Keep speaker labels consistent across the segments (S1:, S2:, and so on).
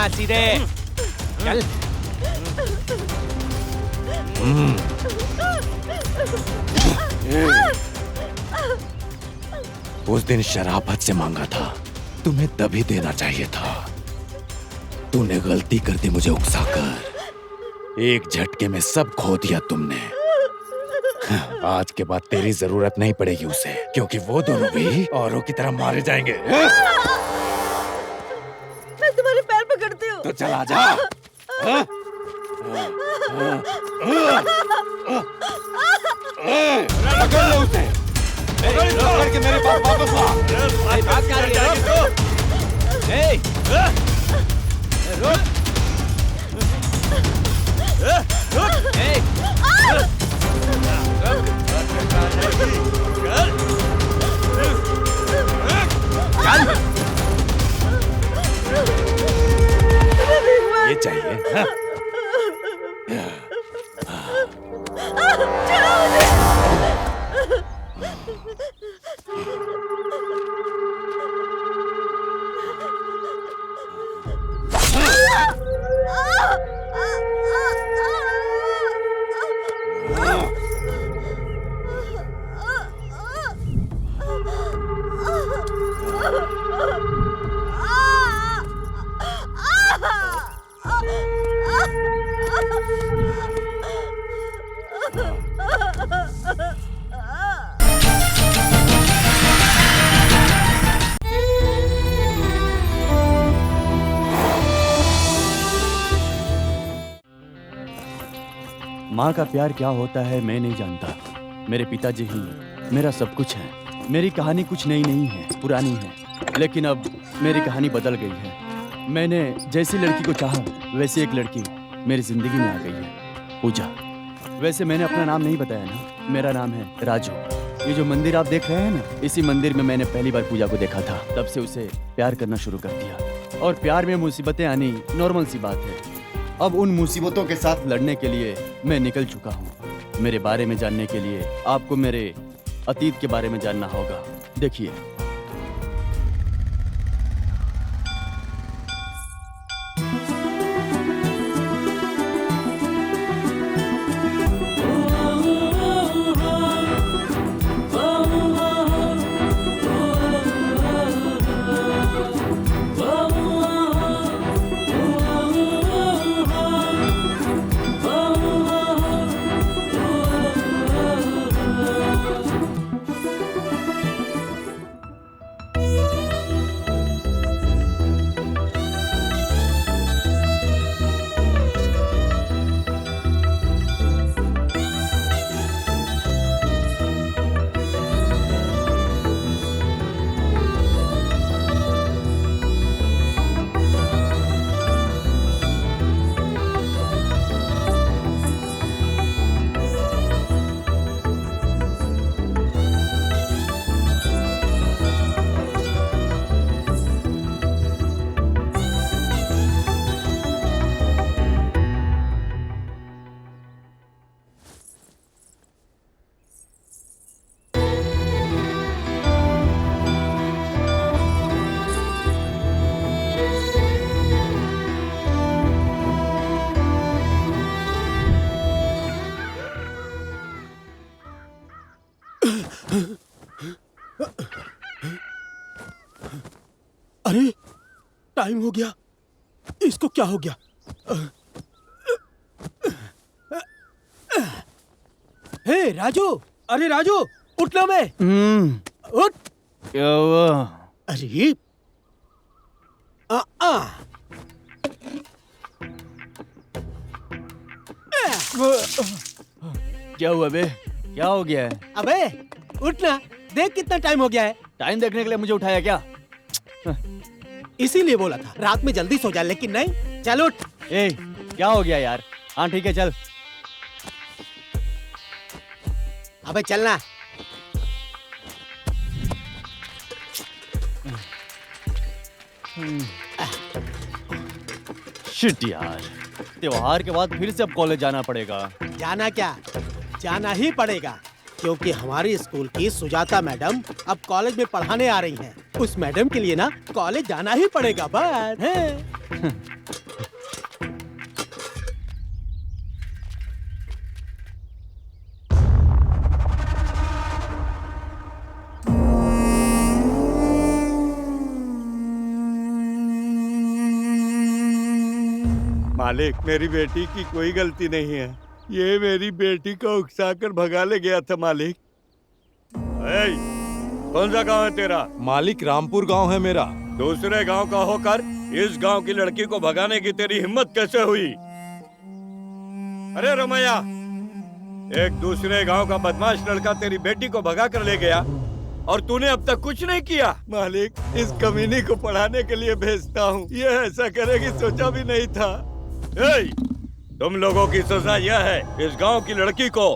S1: यहाँ सीधे चल। उस दिन शराब हद से मांगा था, तुम्हें तभी देना चाहिए था। तूने गलती कर दी मुझे उकसाकर। एक झटके में सब खो दिया तुमने। आज के बाद तेरी जरूरत नहीं पड़ेगी उसे, क्योंकि वो दोनों भी औरों की तरह मारे जाएंगे।
S2: मैं तुम्हारे पैर पकड़ती हूँ।
S1: तो चल आजा। पकड़ लो उसे। पकड़ के मेरे पास वापस ला। बात कर रही है? रुक। ये चाहिए हाँ?
S3: माँ का प्यार क्या होता है मैं नहीं जानता। मेरे पिताजी ही मेरा सब कुछ है। मेरी कहानी कुछ नई नहीं है, पुरानी है, लेकिन अब मेरी कहानी बदल गई है। मैंने जैसी लड़की को चाहा वैसी एक लड़की मेरी जिंदगी में आ गई है, पूजा। वैसे मैंने अपना नाम नहीं बताया ना, मेरा नाम है राजू। ये जो मंदिर आप देख रहे हैं ना, इसी मंदिर में मैंने पहली बार पूजा को देखा था। तब से उसे प्यार करना शुरू कर दिया। और प्यार में मुसीबतें आनी नॉर्मल सी बात है। अब उन मुसीबतों के साथ लड़ने के लिए मैं निकल चुका हूँ। मेरे बारे में जानने के लिए आपको मेरे अतीत के बारे में जानना होगा। देखिए,
S4: अरे टाइम हो गया। इसको क्या हो गया? हे राजू, अरे राजू उठ ना। मैं उठ।
S3: क्या हुआ?
S4: अरे
S3: क्या हुआ बे? क्या हो गया है?
S4: अबे उठ ना, देख कितना टाइम हो गया है।
S3: टाइम देखने के लिए मुझे उठाया क्या?
S4: इसीलिए बोला था रात में जल्दी सो जा, लेकिन नहीं। चल उठ।
S3: ए, क्या हो गया यार? हाँ ठीक है चल।
S4: अबे चलना।
S3: शिट यार, त्योहार के बाद फिर से अब कॉलेज जाना पड़ेगा।
S4: जाना क्या, जाना ही पड़ेगा, क्योंकि हमारी स्कूल की सुजाता मैडम अब कॉलेज में पढ़ाने आ रही हैं। उस मैडम के लिए ना कॉलेज जाना ही पड़ेगा। बस है।
S5: मालिक, मेरी बेटी की कोई गलती नहीं है। ये मेरी बेटी को उकसाकर भगा ले गया था मालिक। कौन सा गांव है तेरा?
S1: मालिक, रामपुर गांव है मेरा।
S5: दूसरे गांव का होकर इस गांव की लड़की को भगाने की तेरी हिम्मत कैसे हुई? अरे रमैया, एक दूसरे गांव का बदमाश लड़का तेरी बेटी को भगा कर ले गया और तूने अब तक कुछ नहीं किया। मालिक, इस कमीनी को पढ़ाने के लिए भेजता हूँ, ये ऐसा करेगी सोचा भी नहीं था। तुम लोगों की सजा यह है, इस गांव की लड़की को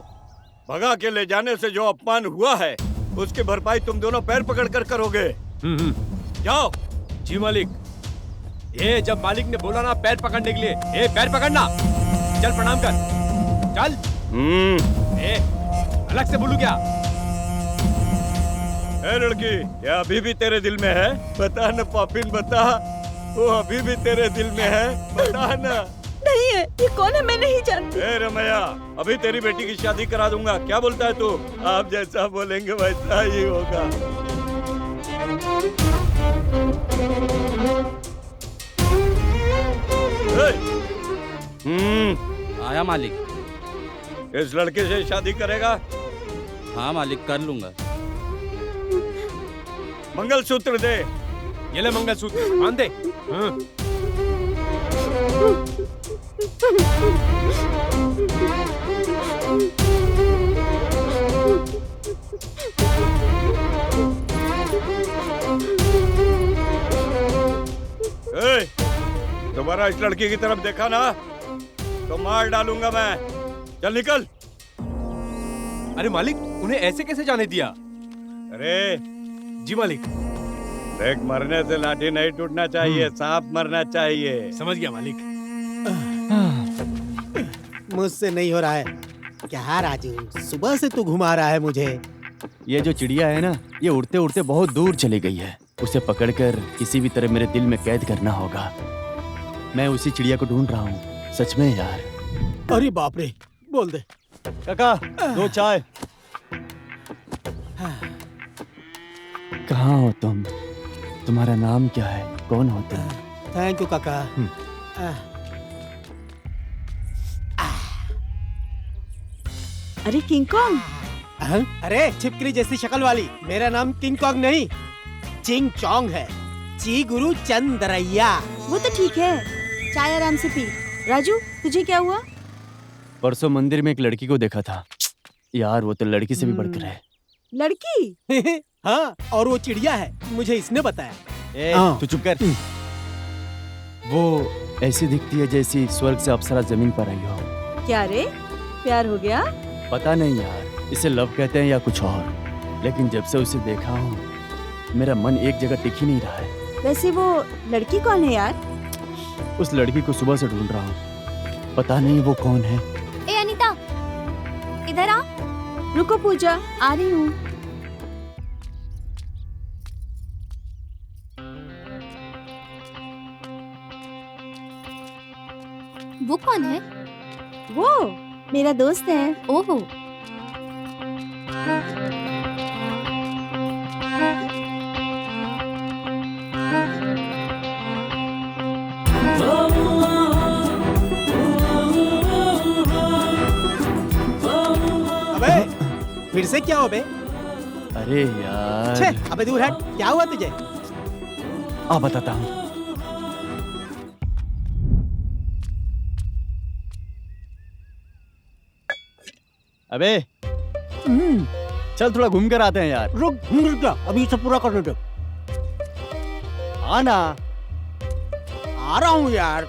S5: भगा के ले जाने से जो अपमान हुआ है उसकी भरपाई तुम दोनों पैर पकड़ कर करोगे। जाओ।
S6: जी मालिक। ये जब मालिक ने बोला ना पैर पकड़ने के लिए, ए पैर पकड़ना। चल प्रणाम कर, चल। ए अलग से बोलू क्या?
S5: ए लड़की, क्या अभी भी तेरे दिल में है? बता न पापिन, बता, वो अभी भी तेरे दिल में है? बता न।
S2: नहीं है, ये कौन है? मैं नहीं जानती।
S5: ए रमैया, अभी तेरी बेटी की शादी करा दूंगा। क्या बोलता है तू? आप जैसा बोलेंगे वैसा ही होगा।
S6: आया मालिक।
S5: इस लड़के से शादी करेगा?
S6: हाँ मालिक, कर लूंगा।
S5: मंगलसूत्र दे।
S6: ये ले मंगलसूत्र, मान दे। हाँ।
S5: दोबारा इस लड़की की तरफ देखा ना तो मार डालूंगा मैं। चल निकल।
S6: अरे मालिक, उन्हें ऐसे कैसे जाने दिया?
S5: अरे
S6: जी मालिक।
S5: देख, मरने से लाठी नहीं टूटना चाहिए, सांप मरना चाहिए।
S6: समझ गया मालिक।
S4: मुझसे नहीं हो रहा है। क्या राजू, सुबह से तू घुमा रहा है मुझे।
S3: ये जो चिड़िया है ना, ये उड़ते उड़ते बहुत दूर चली गई है। उसे पकड़कर किसी भी तरह मेरे दिल में कैद करना होगा। मैं उसी चिड़िया को ढूंढ रहा हूँ, सच में यार।
S4: अरे बाप रे, बोल दे।
S3: काका, 2 चाय। कहाँ हो तुम? तुम्हारा नाम क्या है? कौन हो तुम?
S4: थैंक यू काका।
S2: अरे किंग कॉन्ग।
S4: अरे छिपकली जैसी शक्ल वाली, मेरा नाम किंग कॉन्ग नहीं, चिंग चोंग है। ची गुरु चंद्रैया।
S2: वो तो ठीक है, चाय आराम से पी। राजू, तुझे क्या हुआ?
S3: परसों मंदिर में एक लड़की को देखा था यार, वो तो लड़की से भी बढ़कर है।
S2: लड़की?
S4: हाँ, और वो चिड़िया है, मुझे इसने बताया।
S3: तू चुप कर। वो ऐसी दिखती है जैसी स्वर्ग से अप्सरा जमीन पर आई हो।
S2: क्या रे, प्यार हो गया?
S3: पता नहीं यार, इसे लव कहते हैं या कुछ और, लेकिन जब से उसे देखा हूँ मेरा मन एक जगह टिक ही नहीं रहा है।
S2: वैसे वो लड़की कौन है यार?
S3: उस लड़की को सुबह से ढूंढ रहा हूँ, पता नहीं वो कौन है।
S7: ए अनीता, इधर आ।
S2: रुको पूजा, आ रही हूँ।
S7: वो कौन है?
S2: वो मेरा दोस्त है।
S7: ओहो।
S4: अबे फिर से क्या हो बे?
S3: अरे यार।
S4: छे, अबे दूर हट, क्या हुआ तुझे?
S3: आ बताता हूँ। अबे चल थोड़ा घूम कर आते हैं यार।
S4: रुक जा, अभी सब पूरा करने दो।
S3: आना।
S4: आ रहा हूँ यार।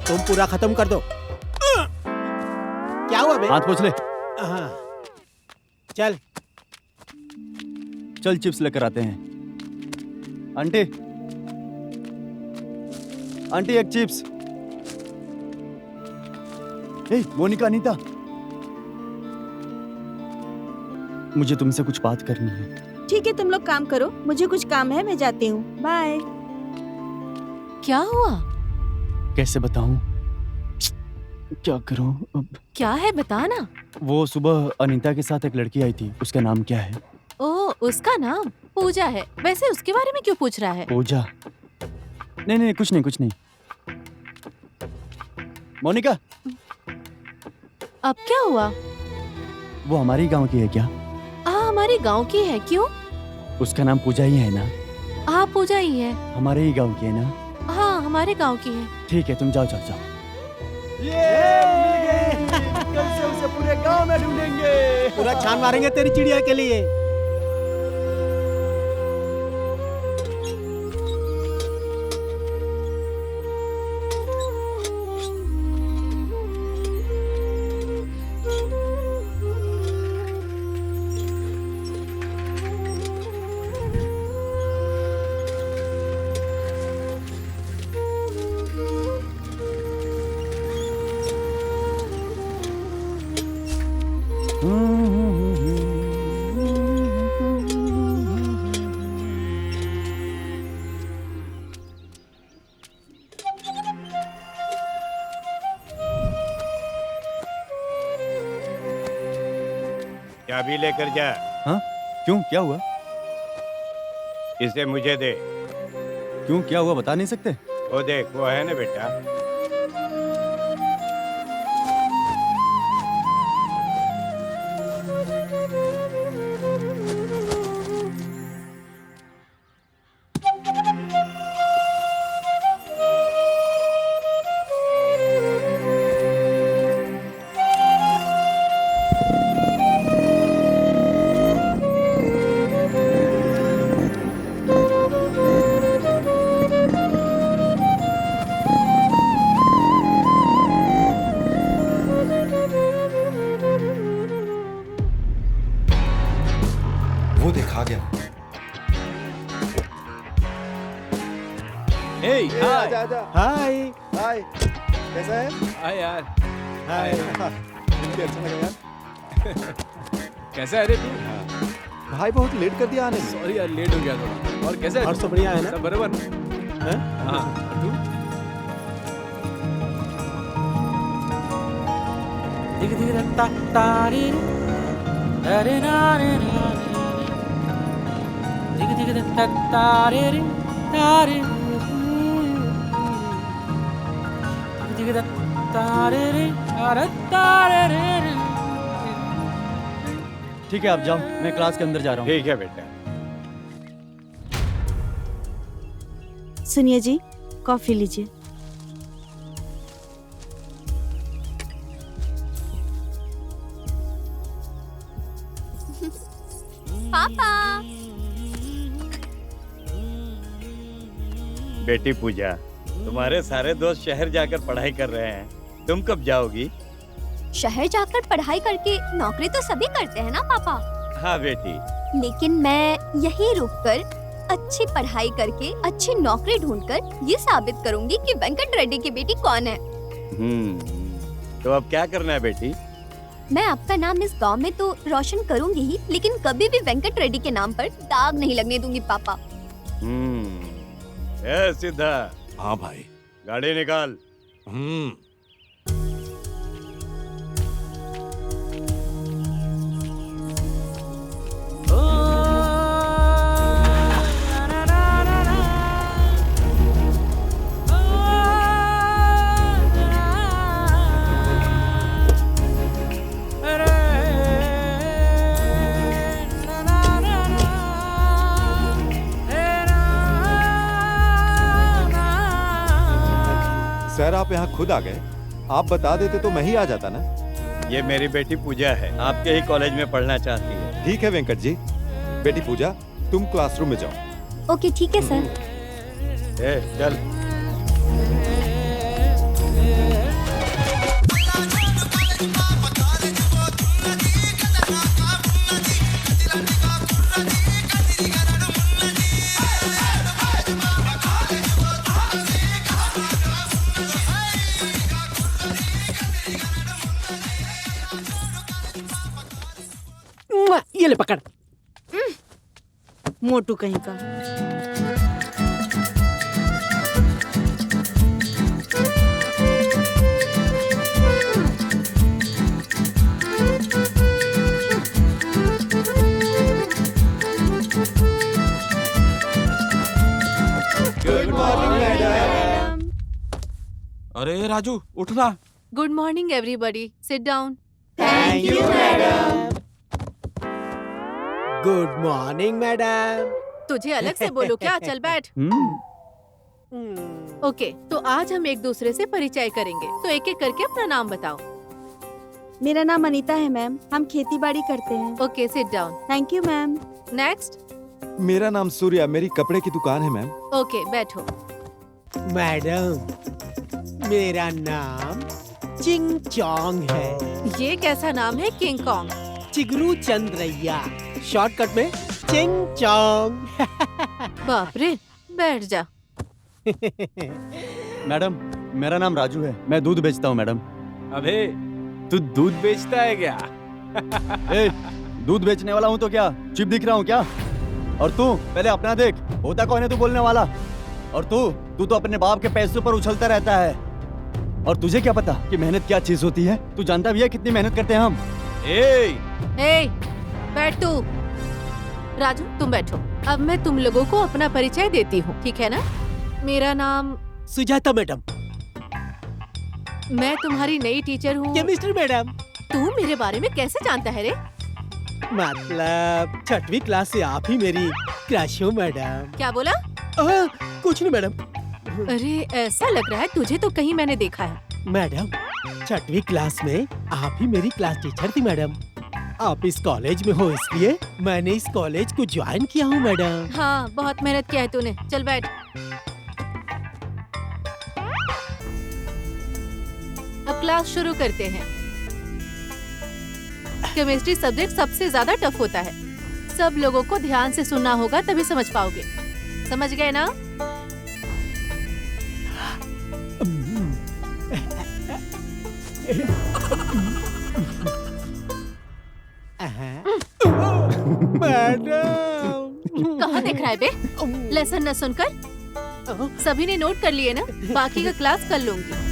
S4: तुम पूरा खत्म कर दो। क्या हुआ बे?
S3: हाथ पोंछ ले।
S4: हाँ। चल।
S3: चल चिप्स लेकर आते हैं। आंटी, आंटी एक चिप्स। ए, मोनिका, अनीता, मुझे तुमसे कुछ बात करनी है।
S2: ठीक है, तुम लोग काम करो, मुझे कुछ काम है, मैं जाती हूँ। बाय।
S8: क्या हुआ?
S3: कैसे बताऊं? क्या करूं अब?
S8: क्या है बताना।
S3: वो सुबह अनीता के साथ एक लड़की आई थी, उसका नाम क्या है?
S8: ओह, उसका नाम पूजा है। वैसे उसके बारे में क्यों पूछ रहा है?
S3: पूजा? नहीं नहीं, कुछ नहीं कुछ नहीं। मोनिका,
S8: अब क्या हुआ?
S3: वो हमारी गांव की है क्या?
S8: हाँ, हमारे गांव की है। क्यों?
S3: उसका नाम पूजा ही है ना?
S8: हाँ, पूजा ही है।
S3: हमारे ही गांव की है ना?
S8: हाँ, हमारे गांव की है।
S3: ठीक है, तुम जाओ जाओ जाओ। कल से उसे पूरे गांव में ढूंढेंगे।
S4: पूरा छान मारेंगे तेरी चिड़िया के लिए।
S5: चाबी लेकर जा।
S3: हाँ? क्यों, क्या हुआ?
S5: इसे मुझे दे।
S3: क्यों, क्या हुआ, बता नहीं सकते?
S5: वो देख, वो है ना बेटा।
S9: वो देखा गया।
S6: Hey, हाय
S4: हाय
S9: हाय, कैसा है?
S6: हाय यार।
S4: हाय।
S9: मिलके अच्छा लगा यार।
S6: कैसा है रे तू?
S9: भाई बहुत लेट कर दिया आने में।
S6: सॉरी यार, लेट हो गया थोड़ा। और कैसा है
S4: और
S6: तू?
S4: सब बढ़िया है ना?
S6: सब बराबर?
S4: हैं?
S6: हाँ, और तू?
S3: ठीक है, आप जाओ, मैं क्लास के अंदर जा रहा हूँ।
S5: ठीक है बेटा।
S2: सुनिए जी, कॉफी लीजिए।
S7: पापा।
S5: बेटी पूजा, तुम्हारे सारे दोस्त शहर जाकर पढ़ाई कर रहे हैं, तुम कब जाओगी?
S7: शहर जाकर पढ़ाई करके नौकरी तो सभी करते हैं ना पापा।
S5: हाँ बेटी।
S7: लेकिन मैं यहीं रुककर अच्छी पढ़ाई करके अच्छी नौकरी ढूंढकर ये साबित करूंगी कि वेंकट रेड्डी की बेटी कौन है।
S5: तो अब क्या करना है बेटी?
S7: मैं आपका नाम इस गांव में तो रोशन करूंगी ही, लेकिन कभी भी वेंकट रेड्डी के नाम पर दाग नहीं लगने दूंगी पापा।
S5: ए सीधा,
S1: हाँ भाई।
S5: गाड़ी निकाल।
S9: सर आप यहाँ खुद आ गए, आप बता देते तो मैं ही आ जाता ना।
S5: ये मेरी बेटी पूजा है, आपके ही कॉलेज में पढ़ना चाहती है।
S9: ठीक है वेंकट जी। बेटी पूजा, तुम क्लासरूम में जाओ।
S7: ओके ठीक है सर।
S5: ए, चल।
S4: ये ले पकड़।
S2: मोटू कहीं का।
S9: अरे राजू उठना।
S8: Good morning everybody, sit down.
S4: Thank you madam. Good morning madam.
S8: तुझे अलग से बोलो क्या? चल बैठ। ओके, तो आज हम एक दूसरे से परिचय करेंगे, तो एक एक करके अपना नाम बताओ।
S2: मेरा नाम अनीता है मैम, हम खेती बाड़ी करते हैं।
S8: Okay, sit down.
S2: Thank you ma'am.
S8: Next.
S9: मेरा नाम सूर्या, मेरी कपड़े की दुकान है मैम।
S8: ओके, बैठो।
S4: मैडम मेरा नाम चिंग चोंग है।
S8: ये कैसा नाम है किंग कॉन्ग?
S4: चिगरू चंद्रैया, शॉर्टकट में चिंग चोंग।
S8: बाप रे, बैठ जा।
S3: मैडम मेरा नाम राजू है, मैं दूध बेचता हूँ मैडम।
S6: अबे तू दूध बेचता है क्या?
S3: ए, दूध बेचने वाला हूँ तो क्या चिप दिख रहा हूँ क्या? और तू पहले अपना देख, होता कौन है तू बोलने वाला? और तू तो अपने बाप के पैसों पर उछलता रहता है। और तुझे क्या पता कि मेहनत क्या चीज होती है? तू जानता भी है कितनी मेहनत करते हैं हम?
S8: ए, बैठ तू। राजू तुम बैठो। अब मैं तुम लोगों को अपना परिचय देती हूँ, ठीक है ना? मेरा नाम
S4: सुजाता मैडम।
S8: मैं तुम्हारी नई टीचर हूँ।
S4: Chemistry madam.
S8: तू मेरे बारे में कैसे जानता है रे?
S4: मतलब 6वीं क्लास से आप ही मेरी क्रश हो मैडम।
S8: क्या बोला?
S4: कुछ नहीं मैडम।
S8: अरे ऐसा लग रहा है तुझे तो कहीं मैंने देखा है।
S4: मैडम 6वीं क्लास में आप ही मेरी क्लास टीचर थी मैडम। आप इस कॉलेज में हो इसलिए मैंने इस कॉलेज को ज्वाइन किया हूँ मैडम।
S8: हाँ, बहुत मेहनत किया है तूने। चल बैठ। अब क्लास शुरू करते हैं। केमिस्ट्री सब्जेक्ट सबसे ज्यादा टफ होता है। सब लोगों को ध्यान से सुनना होगा तभी समझ पाओगे। समझ गए ना?
S4: मैडम
S8: कहाँ देख रहा है बे? लेसन न सुनकर? सभी ने नोट कर लिए ना? बाकी का क्लास कर लूंगी।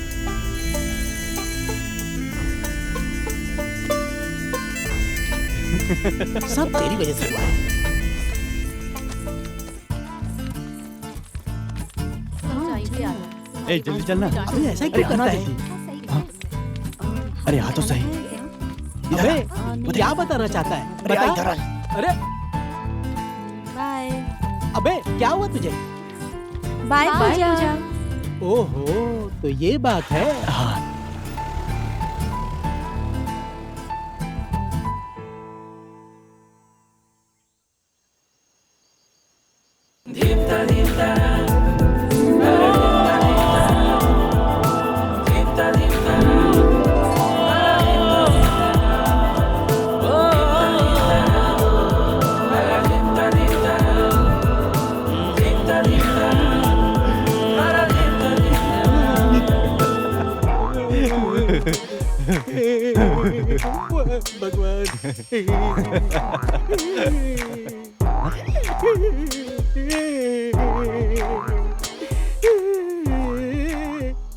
S4: सब तेरी वजह से हुआ है।
S3: ए, जल्दी चलना।
S4: अरे ऐसा क्यों करता है?
S3: अरे आ तो सही।
S4: अबे क्या बताना चाहता है?
S3: अरे
S4: बता।
S3: इधर आ।
S4: अरे
S2: बाय
S4: अबे क्या हुआ तुझे?
S2: बाय पूजा।
S4: ओहो, तो ये बात है।
S3: हाँ।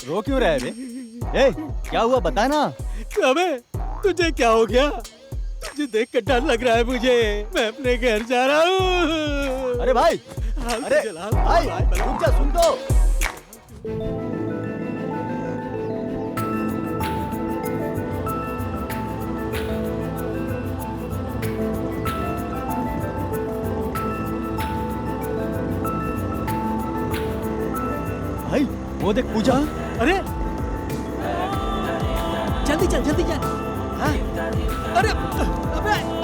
S3: रो क्यों रहा है बे? ए, क्या हुआ बता ना।
S4: अबे तुझे क्या हो गया? तुझे देख कर डर लग रहा है मुझे। मैं अपने घर जा रहा हूँ।
S3: अरे भाई, अरे भाई रुक जा, सुन तो। भाई वो देख पूजा।
S4: अरे जल्दी चल, जल्दी चल। हाँ? अरे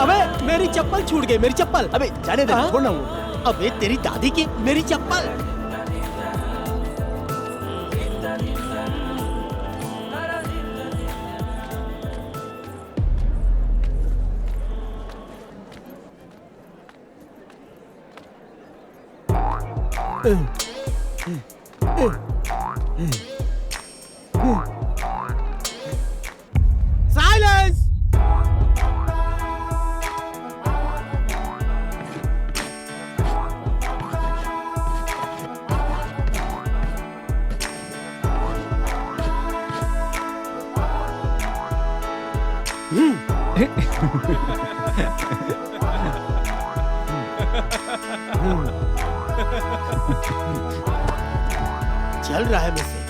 S4: अबे मेरी चप्पल छूट गई, मेरी चप्पल।
S3: अबे जाने दे,
S4: हाँ?
S3: छोड़ना वो।
S4: अबे तेरी दादी की मेरी चप्पल। साइलेंस। चल रहा है मुझसे।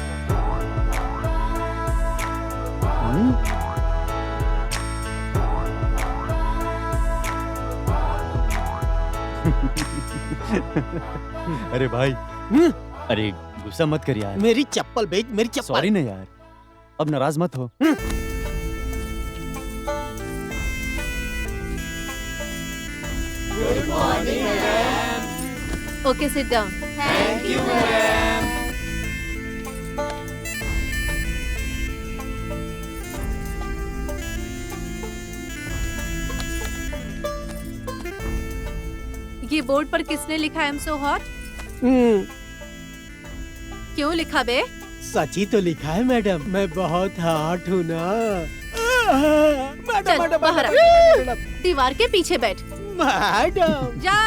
S3: अरे भाई, अरे गुस्सा मत कर यार।
S4: मेरी चप्पल बेच, मेरी चप्पल।
S3: सॉरी ना यार, अब नाराज मत हो।
S8: Okay, sit down. ये बोर्ड पर किसने लिखा आई एम सो हॉट? क्यों लिखा बे?
S4: सच ही तो लिखा है मैडम, मैं बहुत हॉट हूँ ना।
S8: चल बाहर आ। दीवार के पीछे बैठ।
S4: मैडम
S8: जा।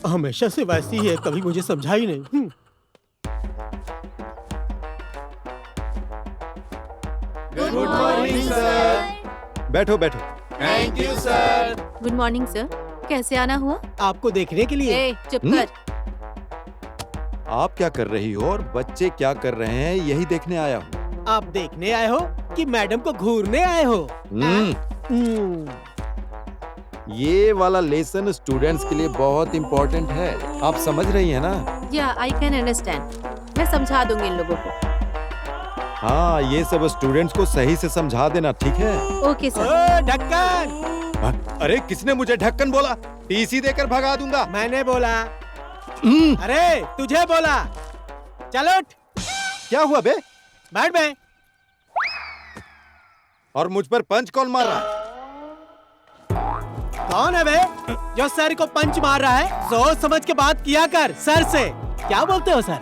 S4: हमेशा से वैसी ही है, कभी मुझे समझा ही नहीं।
S7: Good morning sir.
S9: बैठो बैठो।
S5: Thank you sir.
S8: Good morning sir, कैसे आना हुआ?
S4: आपको देखने के लिए।
S8: ए, चुप कर।
S9: आप क्या कर रही हो और बच्चे क्या कर रहे हैं, यही देखने आया हूँ।
S4: आप देखने आए हो कि मैडम को घूरने आए हो?
S9: ये वाला लेसन स्टूडेंट्स के लिए बहुत इम्पोर्टेंट है, आप समझ रही हैं ना?
S8: या आई कैन अंडरस्टैंड, मैं समझा दूंगी इन लोगों को।
S9: हाँ, ये सब स्टूडेंट्स को सही से समझा देना, ठीक है?
S8: Okay sir.
S4: ओ, ढक्कन।
S9: अरे किसने मुझे ढक्कन बोला? टीसी देकर भगा दूंगा।
S4: मैंने बोला। अरे तुझे बोला। चलो उठ।
S9: क्या हुआ बे?
S4: बैठ बे।
S9: और मुझ पर पंच कौन मार रहा है?
S4: कौन है बे जो सर को पंच मार रहा है? सोच समझ के बात किया कर सर से। क्या बोलते हो सर?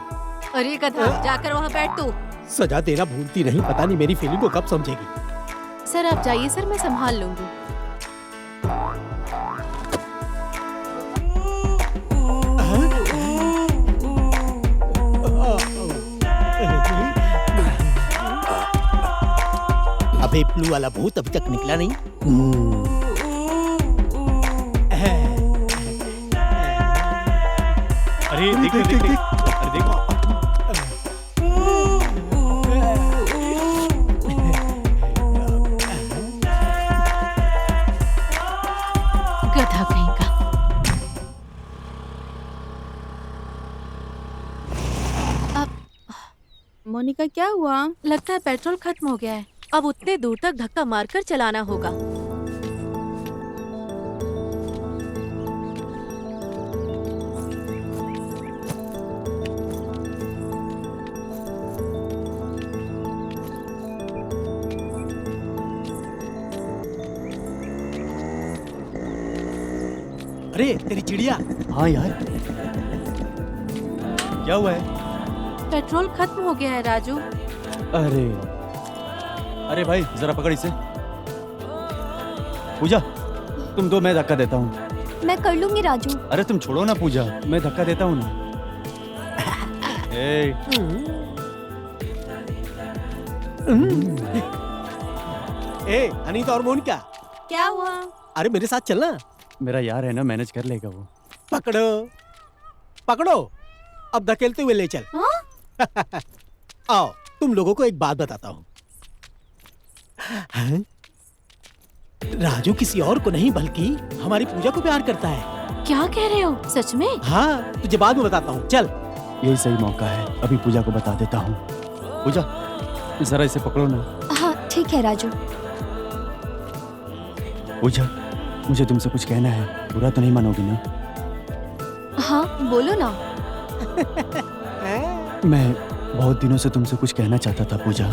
S8: अरे कथा, जाकर वहाँ बैठ तू।
S4: सजा देना भूलती नहीं, पता नहीं मेरी फीलिंग को कब समझेगी।
S8: सर आप जाइए सर, मैं संभाल लूंगी।
S4: अबे ब्लू वाला भूत अभी तक निकला नहीं।
S6: अरे देख देख देख, अरे देखो।
S8: गधा कहीं का।
S2: मोनिका क्या हुआ?
S8: लगता है पेट्रोल खत्म हो गया है, अब उतने दूर तक धक्का मारकर चलाना होगा।
S4: अरे तेरी चिड़िया।
S3: हाँ यार, क्या हुआ है?
S8: पेट्रोल खत्म हो गया है राजू।
S3: अरे अरे भाई जरा पकड़ इसे। पूजा तुम दो, मैं धक्का देता हूँ।
S7: मैं कर लूंगी राजू।
S3: अरे तुम छोड़ो ना पूजा, मैं धक्का देता हूँ ना।
S4: ए अनीता और मोनिका,
S2: क्या हुआ?
S4: अरे मेरे साथ चलना।
S3: मेरा यार है ना, मैनेज कर लेगा वो।
S4: पकड़ो पकड़ो, अब धकेलते हुए ले चल। आओ तुम लोगों को एक बात बताता हूँ। हैं? राजू किसी और को नहीं बल्कि हमारी पूजा को प्यार करता है।
S8: क्या कह रहे हो, सच में?
S4: हाँ तुझे बाद में बताता हूँ, चल।
S3: यही सही मौका है, अभी पूजा को बता देता हूँ। पूजा जरा इसे पकड़ो ना।
S7: हाँ ठीक है राजू।
S3: पूजा मुझे तुमसे कुछ कहना है, बुरा तो नहीं मानोगी ना?
S7: हाँ बोलो ना।
S3: मैं बहुत दिनों से तुमसे कुछ कहना चाहता था पूजा,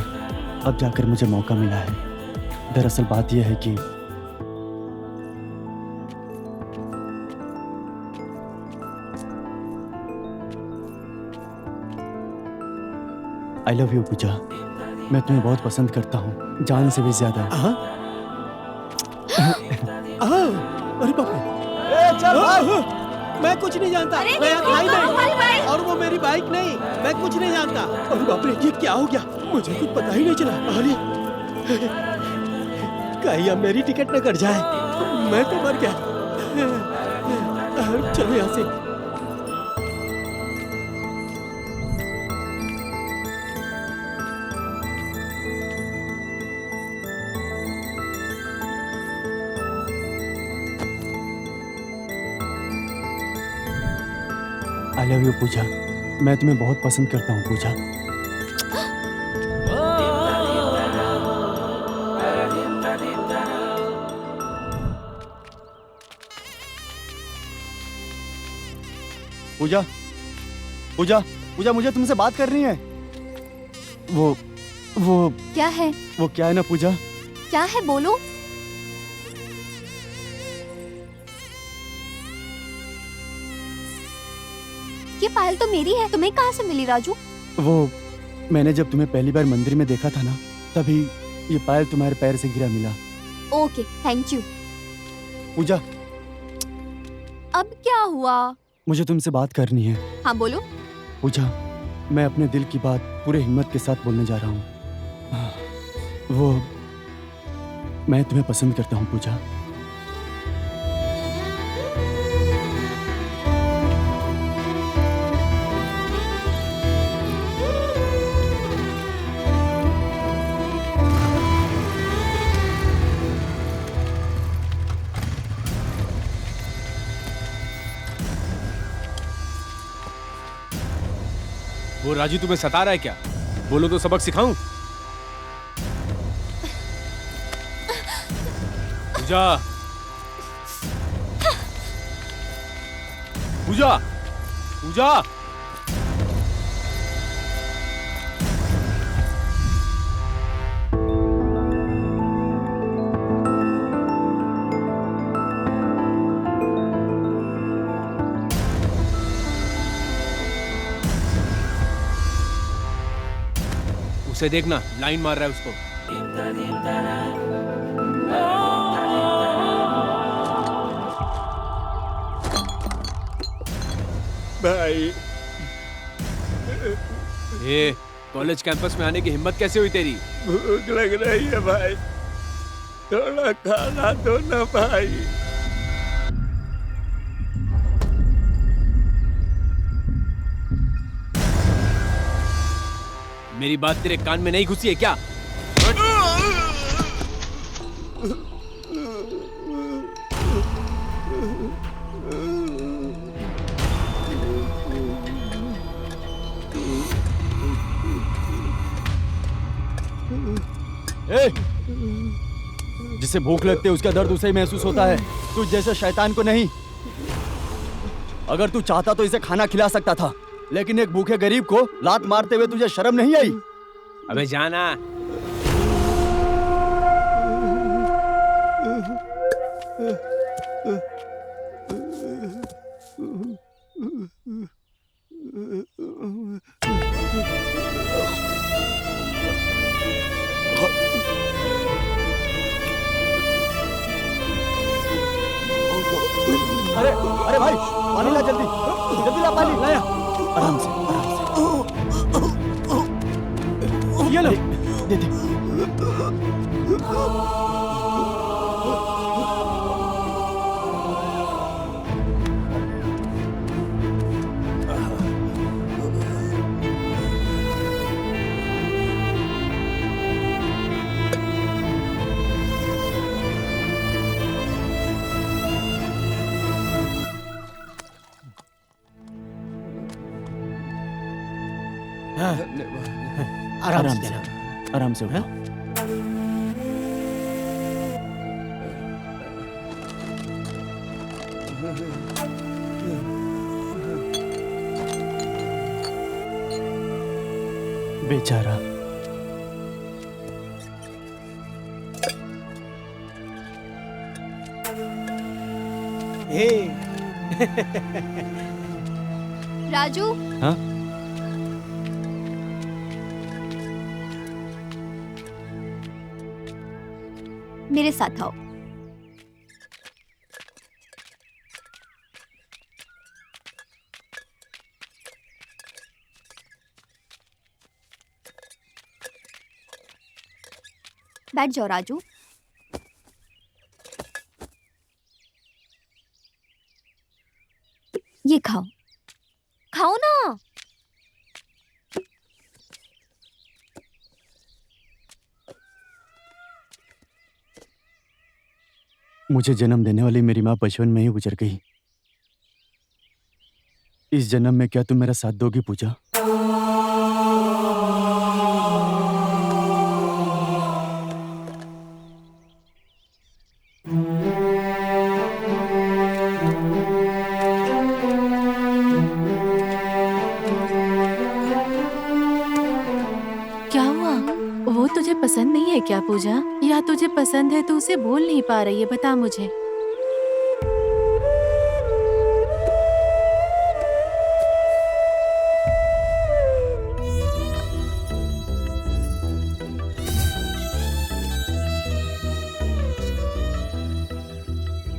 S3: अब जाकर मुझे मौका मिला है। दरअसल बात यह है कि आई लव यू पूजा। मैं तुम्हें बहुत पसंद करता हूँ, जान से भी ज्यादा।
S4: अरे बाप रे, चल मैं कुछ नहीं जानता। मैं यहाँ था ही नहीं, और वो मेरी बाइक नहीं, मैं कुछ नहीं जानता। अरे बाप रे, ये क्या हो गया? मुझे कुछ पता ही नहीं चला। अरे कहीं अब मेरी टिकट न कट जाए, मैं तो मर गया। चलो यहाँ से।
S3: आई लव यू पूजा। मैं तुम्हें बहुत पसंद करता हूँ पूजा। पूजा पूजा पूजा, मुझे तुमसे बात करनी है। वो
S7: क्या है?
S3: वो क्या है ना पूजा?
S7: क्या है बोलो। ये पायल तो मेरी है, तुम्हें कहाँ से मिली राजू?
S3: वो मैंने जब तुम्हें पहली बार मंदिर में देखा था ना, तभी ये पायल तुम्हारे पैर से गिरा मिला।
S7: Okay, thank you.
S3: पूजा,
S7: अब क्या हुआ?
S3: मुझे तुमसे बात करनी है।
S7: हाँ बोलो।
S3: पूजा, मैं अपने दिल की बात पूरे हिम्मत के साथ बोलने जा रहा हूँ। वो मैं तुम्हें पसंद करता हूँ पूजा।
S6: वो राजू तुम्हें सता रहा है क्या? बोलो तो सबक सिखाऊं। पूजा, पूजा, पूजा। उसे देखना, लाइन मार रहा है उसको।
S5: भाई,
S6: ए, कॉलेज कैंपस में आने की हिम्मत कैसे हुई तेरी?
S5: भूख लग रही है भाई, थोड़ा खाना दो ना भाई।
S6: मेरी बात तेरे कान में नहीं घुसी है क्या?
S3: जिसे भूख लगती है उसका दर्द उसे ही महसूस होता है, तू जैसे शैतान को नहीं। अगर तू चाहता तो इसे खाना खिला सकता था, लेकिन एक भूखे गरीब को लात मारते हुए तुझे शर्म नहीं आई?
S6: अबे जाना।
S3: अरे अरे भाई, पानी ला जल्दी, जल्दी ला पानी। लाया। आराम से, आराम से। ये लो, दे दे। आराम से, आराम से उठो। बेचारा।
S7: राजू।
S3: हाँ?
S7: मेरे साथ आओ। बैठ जाओ राजू। ये खाओ, खाओ ना।
S3: मुझे जन्म देने वाली मेरी माँ बचपन में ही गुजर गई। इस जन्म में क्या तुम मेरा साथ दोगी पूजा?
S8: क्या हुआ? वो तुझे पसंद नहीं है क्या पूजा? या तुझे पसंद है तो उसे बोल नहीं पा रही है? बता मुझे।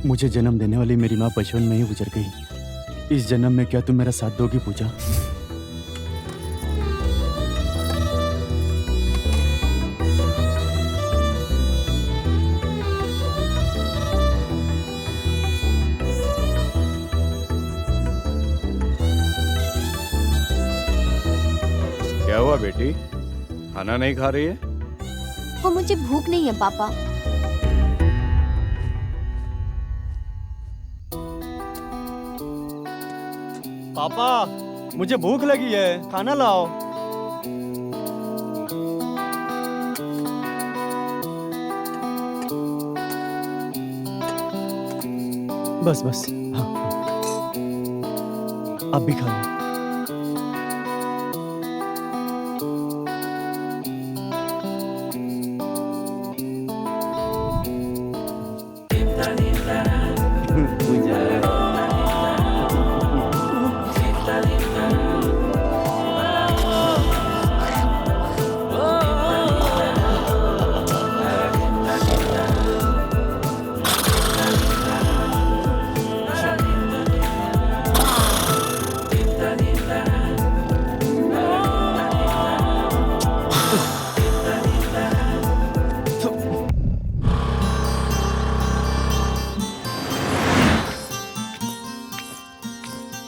S3: मुझे जन्म देने वाली मेरी माँ बचपन में ही गुजर गई। इस जन्म में क्या तुम मेरा साथ दोगी पूजा?
S5: क्या हुआ बेटी, खाना नहीं खा रही है?
S7: वो मुझे भूख नहीं है पापा।
S3: पापा, मुझे भूख लगी है, खाना लाओ। बस बस, हाँ, आप भी खा लो।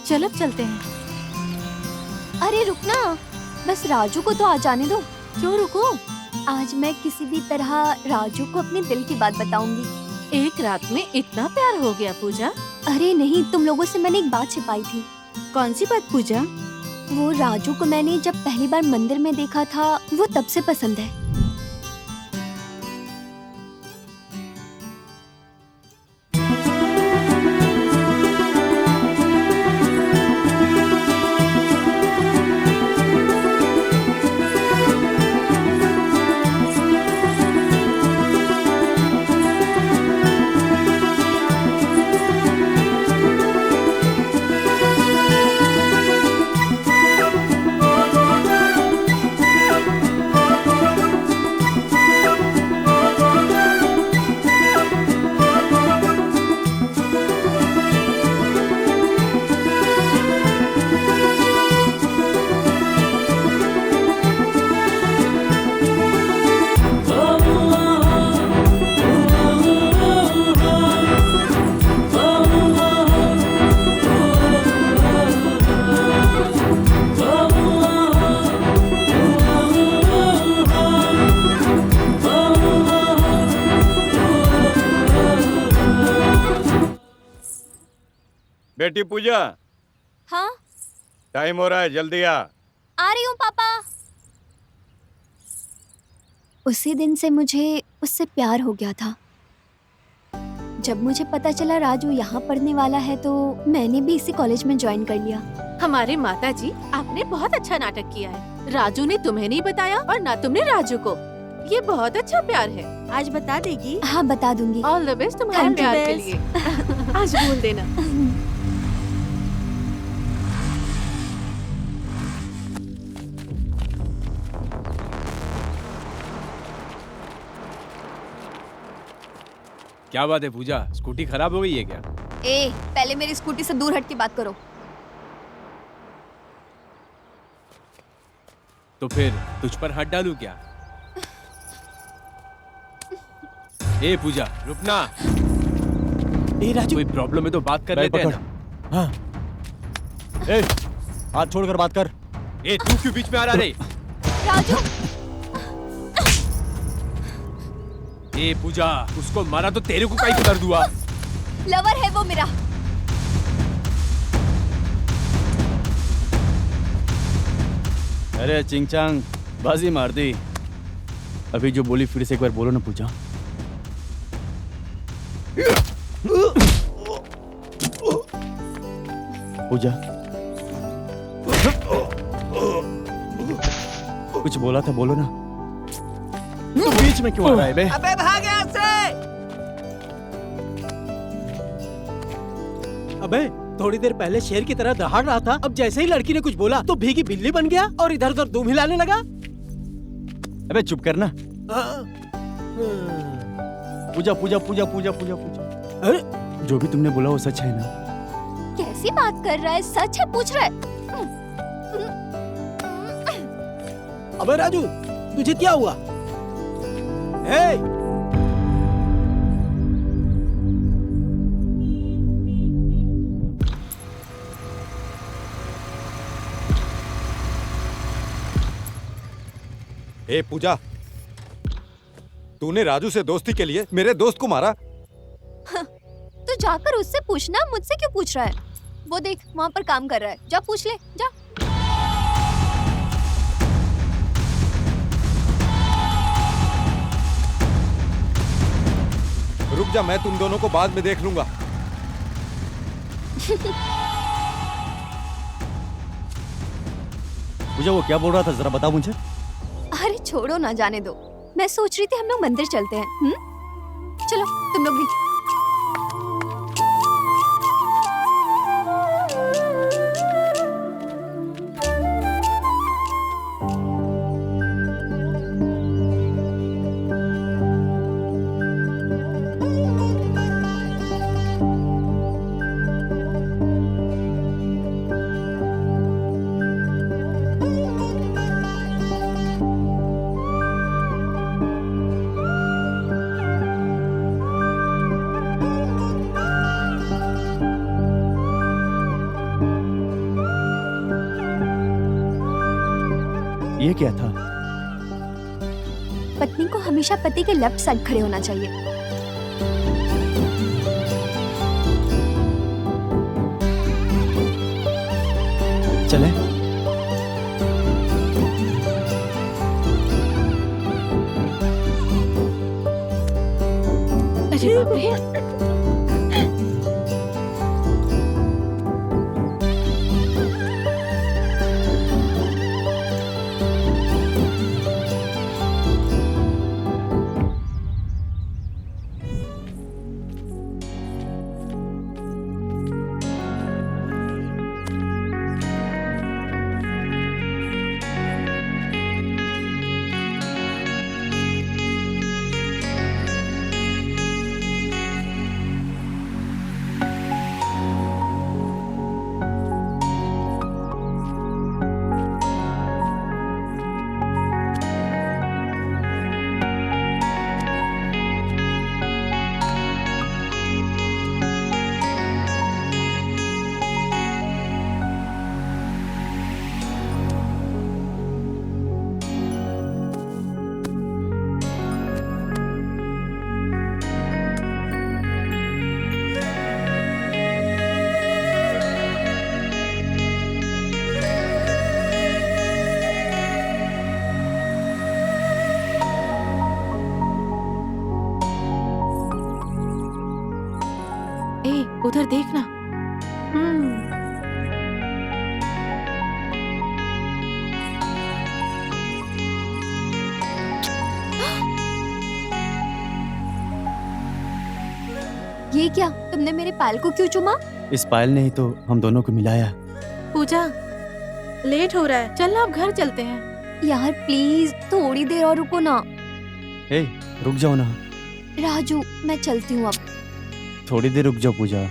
S8: चल अब चलते हैं।
S7: अरे रुकना, बस राजू को तो आ जाने दो।
S8: क्यों रुको?
S7: आज मैं किसी भी तरह राजू को अपने दिल की बात बताऊंगी।
S8: एक रात में इतना प्यार हो गया पूजा?
S7: अरे नहीं, तुम लोगों से मैंने एक बात छिपाई थी।
S8: कौन सी बात पूजा?
S7: वो राजू को मैंने जब पहली बार मंदिर में देखा था, वो तब से पसंद है।
S5: बेटी पूजा,
S7: हाँ,
S5: टाइम हो रहा है, जल्दी आ।
S7: आ रही हूँ पापा। उसी दिन से मुझे उससे प्यार हो गया था। जब मुझे पता चला राजू यहाँ पढ़ने वाला है तो मैंने भी इसी कॉलेज में ज्वाइन कर लिया।
S8: हमारे माताजी, आपने बहुत अच्छा नाटक किया है। राजू ने तुम्हें नहीं बताया और ना तुमने राजू को। ये बहुत अच्छा प्यार है।
S2: आज बता देगी?
S7: हाँ, बता दूंगी।
S8: ऑल द बेस्ट तुम्हारे
S2: Thank you,
S8: प्यार के
S2: best.
S8: लिए। आज बोल देना।
S6: क्या बात है पूजा, स्कूटी खराब हो गई है क्या?
S7: ए, पहले मेरी स्कूटी से दूर हट के बात करो।
S6: तो फिर तुझ पर हाथ डालूं क्या? ए पूजा, रुकना।
S4: ए राजू,
S6: कोई प्रॉब्लम है तो बात कर लेते हैं ना।
S3: हाँ। ए, हाथ छोड़कर बात कर।
S6: ए तू क्यों बीच में आ रहा रे?
S7: राजू,
S6: ए पूजा, उसको मारा तो तेरे को काहे दर्द हुआ?
S7: लवर है वो मेरा।
S3: अरे चिंगचांग, बाजी मार दी। अभी जो बोली फिर से एक बार बोलो ना पूजा। पूजा, कुछ बोला था, बोलो ना। तू बीच में क्यों आ रहा है बे?
S4: अबे भाग यहाँ से। अबे थोड़ी देर पहले शेर की तरह दहाड़ रहा था, अब जैसे ही लड़की ने कुछ बोला तो भीगी बिल्ली बन गया और इधर उधर दुम हिलाने लगा।
S3: अबे चुप करना।
S4: हाँ।
S3: पूजा पूजा पूजा पूजा पूजा पूजा।
S4: अरे
S3: जो भी तुमने बोला वो सच है ना?
S7: कैसी बात कर रहा है? सच है पूछ रहा है?
S4: अबे राजू, तुझे क्या हुआ? हे!
S9: ए पूजा, तूने राजू से दोस्ती के लिए मेरे दोस्त को मारा?
S7: तो जाकर उससे पूछना, मुझसे क्यों पूछ रहा है? वो देख वहाँ पर काम कर रहा है, जा पूछ ले, जा।
S9: रुक जा, मैं तुम दोनों को बाद में देख लूंगा।
S3: पूजा वो क्या बोल रहा था, जरा बताओ मुझे।
S7: अरे छोड़ो ना, जाने दो। मैं सोच रही थी हम लोग मंदिर चलते हैं। चलो तुम लोग भी।
S3: ये क्या था?
S7: पत्नी को हमेशा पति के लेफ्ट साइड खड़े होना चाहिए।
S3: चले?
S8: अरे बाप रे। उधर देखना।
S7: ये क्या? तुमने मेरे पायल को क्यों चुमा?
S3: इस पायल ने ही तो हम दोनों को मिलाया।
S8: पूजा, लेट हो रहा है, चल ना अब घर चलते हैं।
S7: यार प्लीज थोड़ी देर और रुको ना।
S3: ए, रुक जाओ ना।
S7: राजू मैं चलती हूँ अब।
S3: थोड़ी देर रुक जाओ पूजा।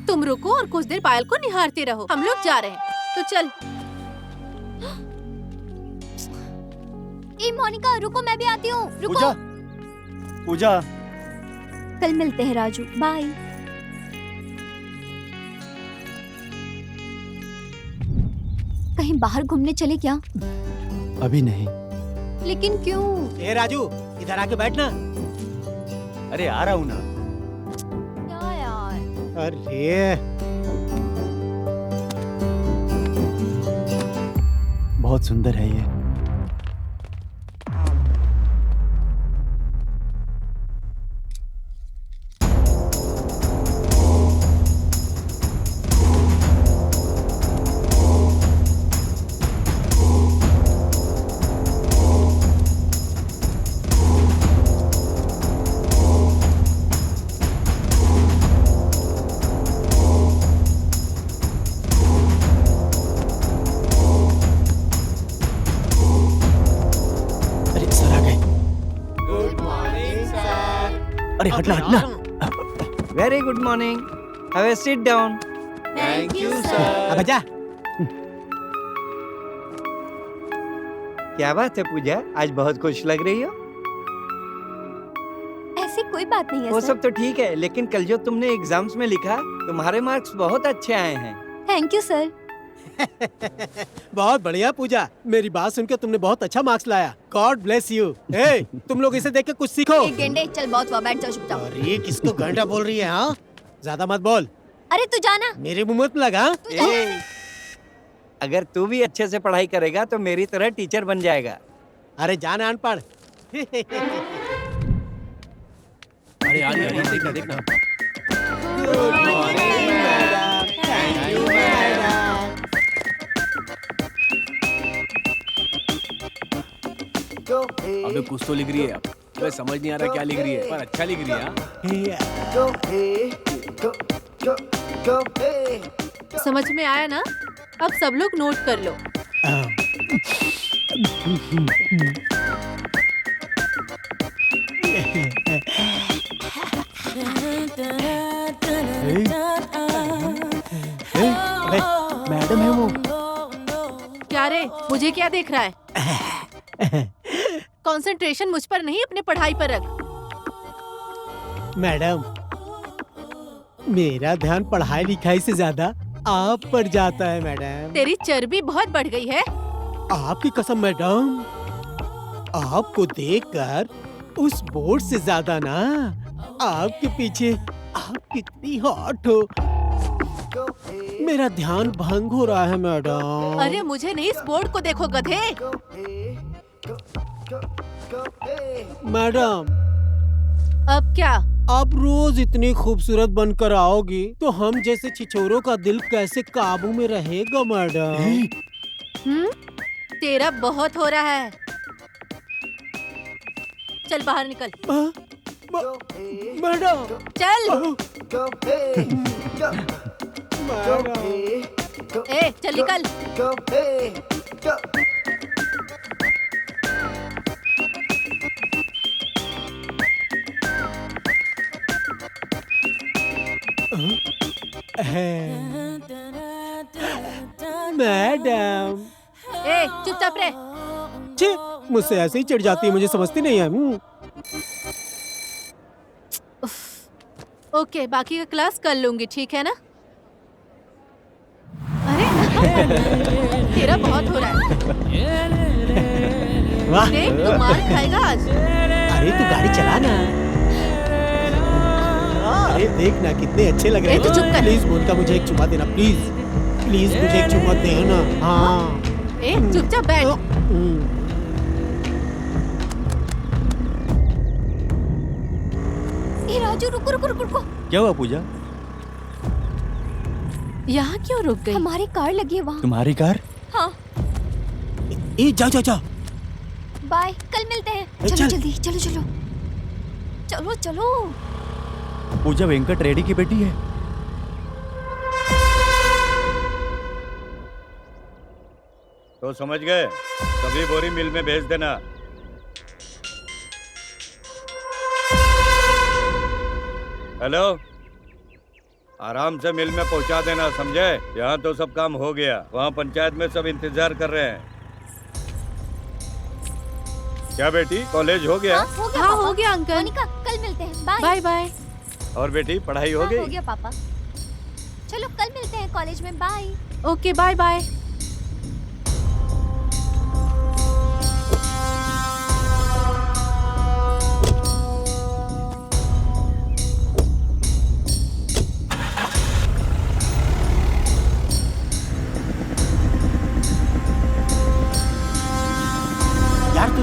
S8: तुम रुको और कुछ देर पायल को निहारते रहो, हम लोग जा रहे हैं, तो चल।
S7: ए मोनिका रुको, मैं भी आती हूँ। रुको।
S3: पूजा, पूजा।
S7: कल मिलते हैं राजू, बाय। कहीं बाहर घूमने चले क्या?
S3: अभी नहीं।
S7: लेकिन क्यों?
S4: ए राजू, इधर आके बैठना।
S3: अरे आ रहा हूँ ना।
S7: क्या यार?
S4: अरे
S3: बहुत बहुत सुंदर है ये। अरे सर आ गए। अरे हटना हटना।
S10: Very good morning. Have a sit down.
S2: Thank you sir.
S4: अब जा।
S10: क्या बात है पूजा, आज बहुत खुश लग रही हो।
S7: ऐसी कोई बात नहीं है
S10: वो
S7: सर।
S10: सब तो ठीक है, लेकिन कल जो तुमने एग्जाम्स में लिखा, तुम्हारे मार्क्स बहुत अच्छे आए हैं।
S7: Thank you sir.
S4: बहुत बढ़िया पूजा, मेरी बात सुनकर तुमने बहुत अच्छा मार्क्स लाया। God bless you. हे, तुम लोग इसे देख के कुछ सीखो।
S7: एक गेंडे, चल बहुत हुआ, बैठ जाओ चुपचाप।
S4: अरे किसको घंटा बोल रही है? हाँ, ज्यादा मत बोल।
S7: अरे तू जाना।
S4: मेरे मुंह मत लगा।
S7: तू जाना।
S10: ए, अगर तू भी अच्छे से पढ़ाई करेगा तो मेरी तरह टीचर बन जाएगा।
S4: अरे जाना अनपढ़।
S6: अरे यार ये देखना देखना। अबे कुछ तो लिख रही है, अबे समझ नहीं आ रहा क्या लिख रही है, पर अच्छा लिख रही है।
S8: समझ में आया ना? अब सब लोग नोट कर लो।
S4: अबे, मैडम है वो।
S8: क्या रे, मुझे क्या देख रहा है? कंसंट्रेशन मुझ पर नहीं, अपने पढ़ाई पर रख।
S4: मैडम, मेरा ध्यान पढ़ाई लिखाई से ज्यादा आप पर जाता है मैडम।
S8: तेरी चर्बी बहुत बढ़ गई है।
S4: आपकी कसम मैडम, आपको देखकर उस बोर्ड से ज्यादा ना आपके पीछे आप कितनी हॉट हो, मेरा ध्यान भंग हो रहा है मैडम।
S8: अरे मुझे नहीं, इस बोर्ड को देखो गधे।
S4: मैडम,
S8: अब क्या?
S4: आप रोज इतनी खूबसूरत बनकर आओगी तो हम जैसे छिछोरों का दिल कैसे काबू में रहेगा मैडम?
S8: तेरा बहुत हो रहा है। चल बाहर निकल।
S4: मैडम,
S8: चल।
S4: मैडम,
S8: ए चल निकल।
S4: मैडम,
S8: ए चुपचाप रह।
S4: छी, मुझसे ऐसे ही चिढ़ जाती है, मुझे समझती नहीं है।
S8: ओके, बाकी का क्लास कर लूंगी, ठीक है ना? अरे तेरा बहुत हो रहा है।
S4: वाह,
S8: देख, तू मार खाएगा आज।
S4: अरे तू गाड़ी चला ना। अरे देख ना कितने अच्छे लग रहे
S8: ए, तू चुप कर।
S4: प्लीज बोल का मुझे एक चुम्मा देना, प्लीज प्लीज मुझे एक चुम्मा देना। हाँ।
S8: ए चुपचाप बैठ।
S7: ए राजू, रुको रुको रुको रुको।
S3: क्या हुआ पूजा?
S8: यहाँ क्यों रुक गई?
S7: हमारी कार लगी है वहाँ।
S3: तुम्हारी कार?
S7: हाँ।
S4: ए जा जा जा।
S7: बाय, कल मिलते हैं।
S4: ए,
S7: चलो
S4: चल।
S7: जल्दी, चलो चलो चलो चलो।
S3: पूजा वेंकट रेड्डी की बेटी है।
S5: तो समझ गए, सभी बोरी मिल में भेज देना। हेलो, आराम से मिल में पहुंचा देना, समझे? यहाँ तो सब काम हो गया, वहाँ पंचायत में सब इंतजार कर रहे हैं। क्या बेटी, कॉलेज हो गया?
S7: हाँ, हो गया
S8: हाँ
S7: पापा।
S8: हो गया अंकल।
S7: मोनिका, कल मिलते हैं। Bye
S8: bye bye.
S5: और बेटी पढ़ाई हो
S7: हाँ,
S5: गई?
S7: हो गया पापा। चलो कल मिलते हैं कॉलेज में। बाय।
S8: Okay bye bye.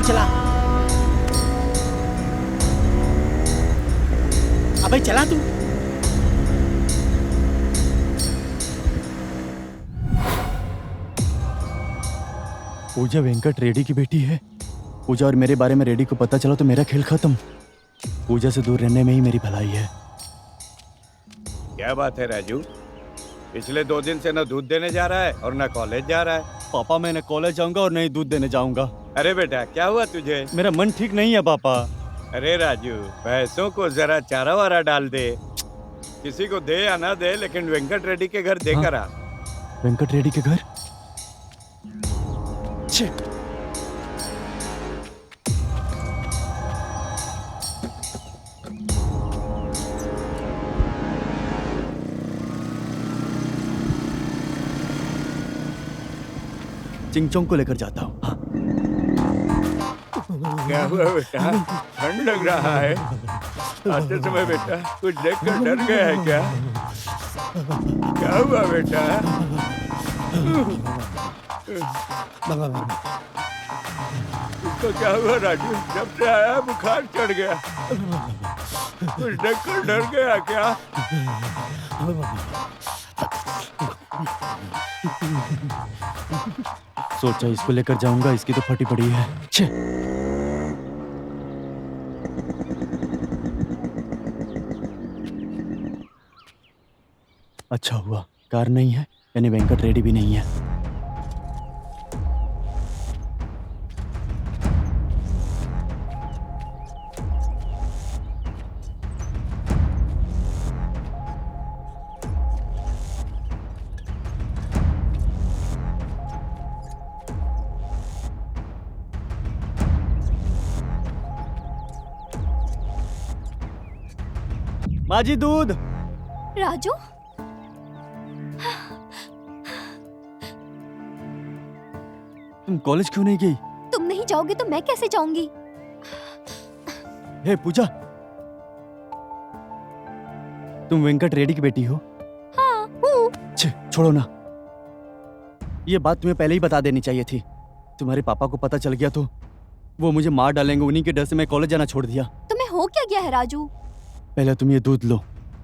S4: तू चला। अबे चला तू।
S3: पूजा वेंकट रेड्डी की बेटी है। पूजा और मेरे बारे में रेड्डी को पता चला तो मेरा खेल खत्म। पूजा से दूर रहने में ही मेरी भलाई है।
S5: क्या बात है राजू, पिछले 2 दिन से न दूध देने जा रहा है और न कॉलेज जा रहा है।
S3: पापा मैं न कॉलेज जाऊंगा और न ही दूध देने जाऊंगा।
S5: अरे बेटा क्या हुआ तुझे?
S3: मेरा मन ठीक नहीं है पापा।
S5: अरे राजू, भैंसों को जरा चारा वारा डाल दे। किसी को दे या ना दे, लेकिन वेंकट रेड्डी के घर देकर आ।
S3: वेंकट रेड्डी के घर? छे। चिंगचोंग को लेकर जाता हूँ। हाँ।
S5: क्या हुआ बेटा, ठंड लग रहा है? आते समय बेटा कुछ देखकर डर गया है क्या? क्या हुआ बेटा? इसको क्या हुआ राजू? जब से आया बुखार चढ़ गया। कुछ देखकर डर गया क्या?
S3: सोचा इसको लेकर जाऊंगा, इसकी तो फटी पड़ी है। छे। अच्छा हुआ कार नहीं है, यानी वेंकट रेड्डी भी नहीं है। माजी दूध।
S7: राजू,
S3: तुम कॉलेज क्यों नहीं गई?
S7: तुम नहीं जाओगे तो मैं कैसे जाऊंगी?
S3: हे पूजा, तुम वेंकट रेड्डी की बेटी हो?
S7: हाँ हूँ।
S3: छे, छोड़ो ना। ये बात तुम्हें पहले ही बता देनी चाहिए थी। तुम्हारे पापा को पता चल गया तो वो मुझे मार डालेंगे। उन्हीं के डर से मैं कॉलेज जाना छोड़ दिया।
S7: तुम्हें हो क्या गया है राजू?
S3: पहले तुम ये दूध लो,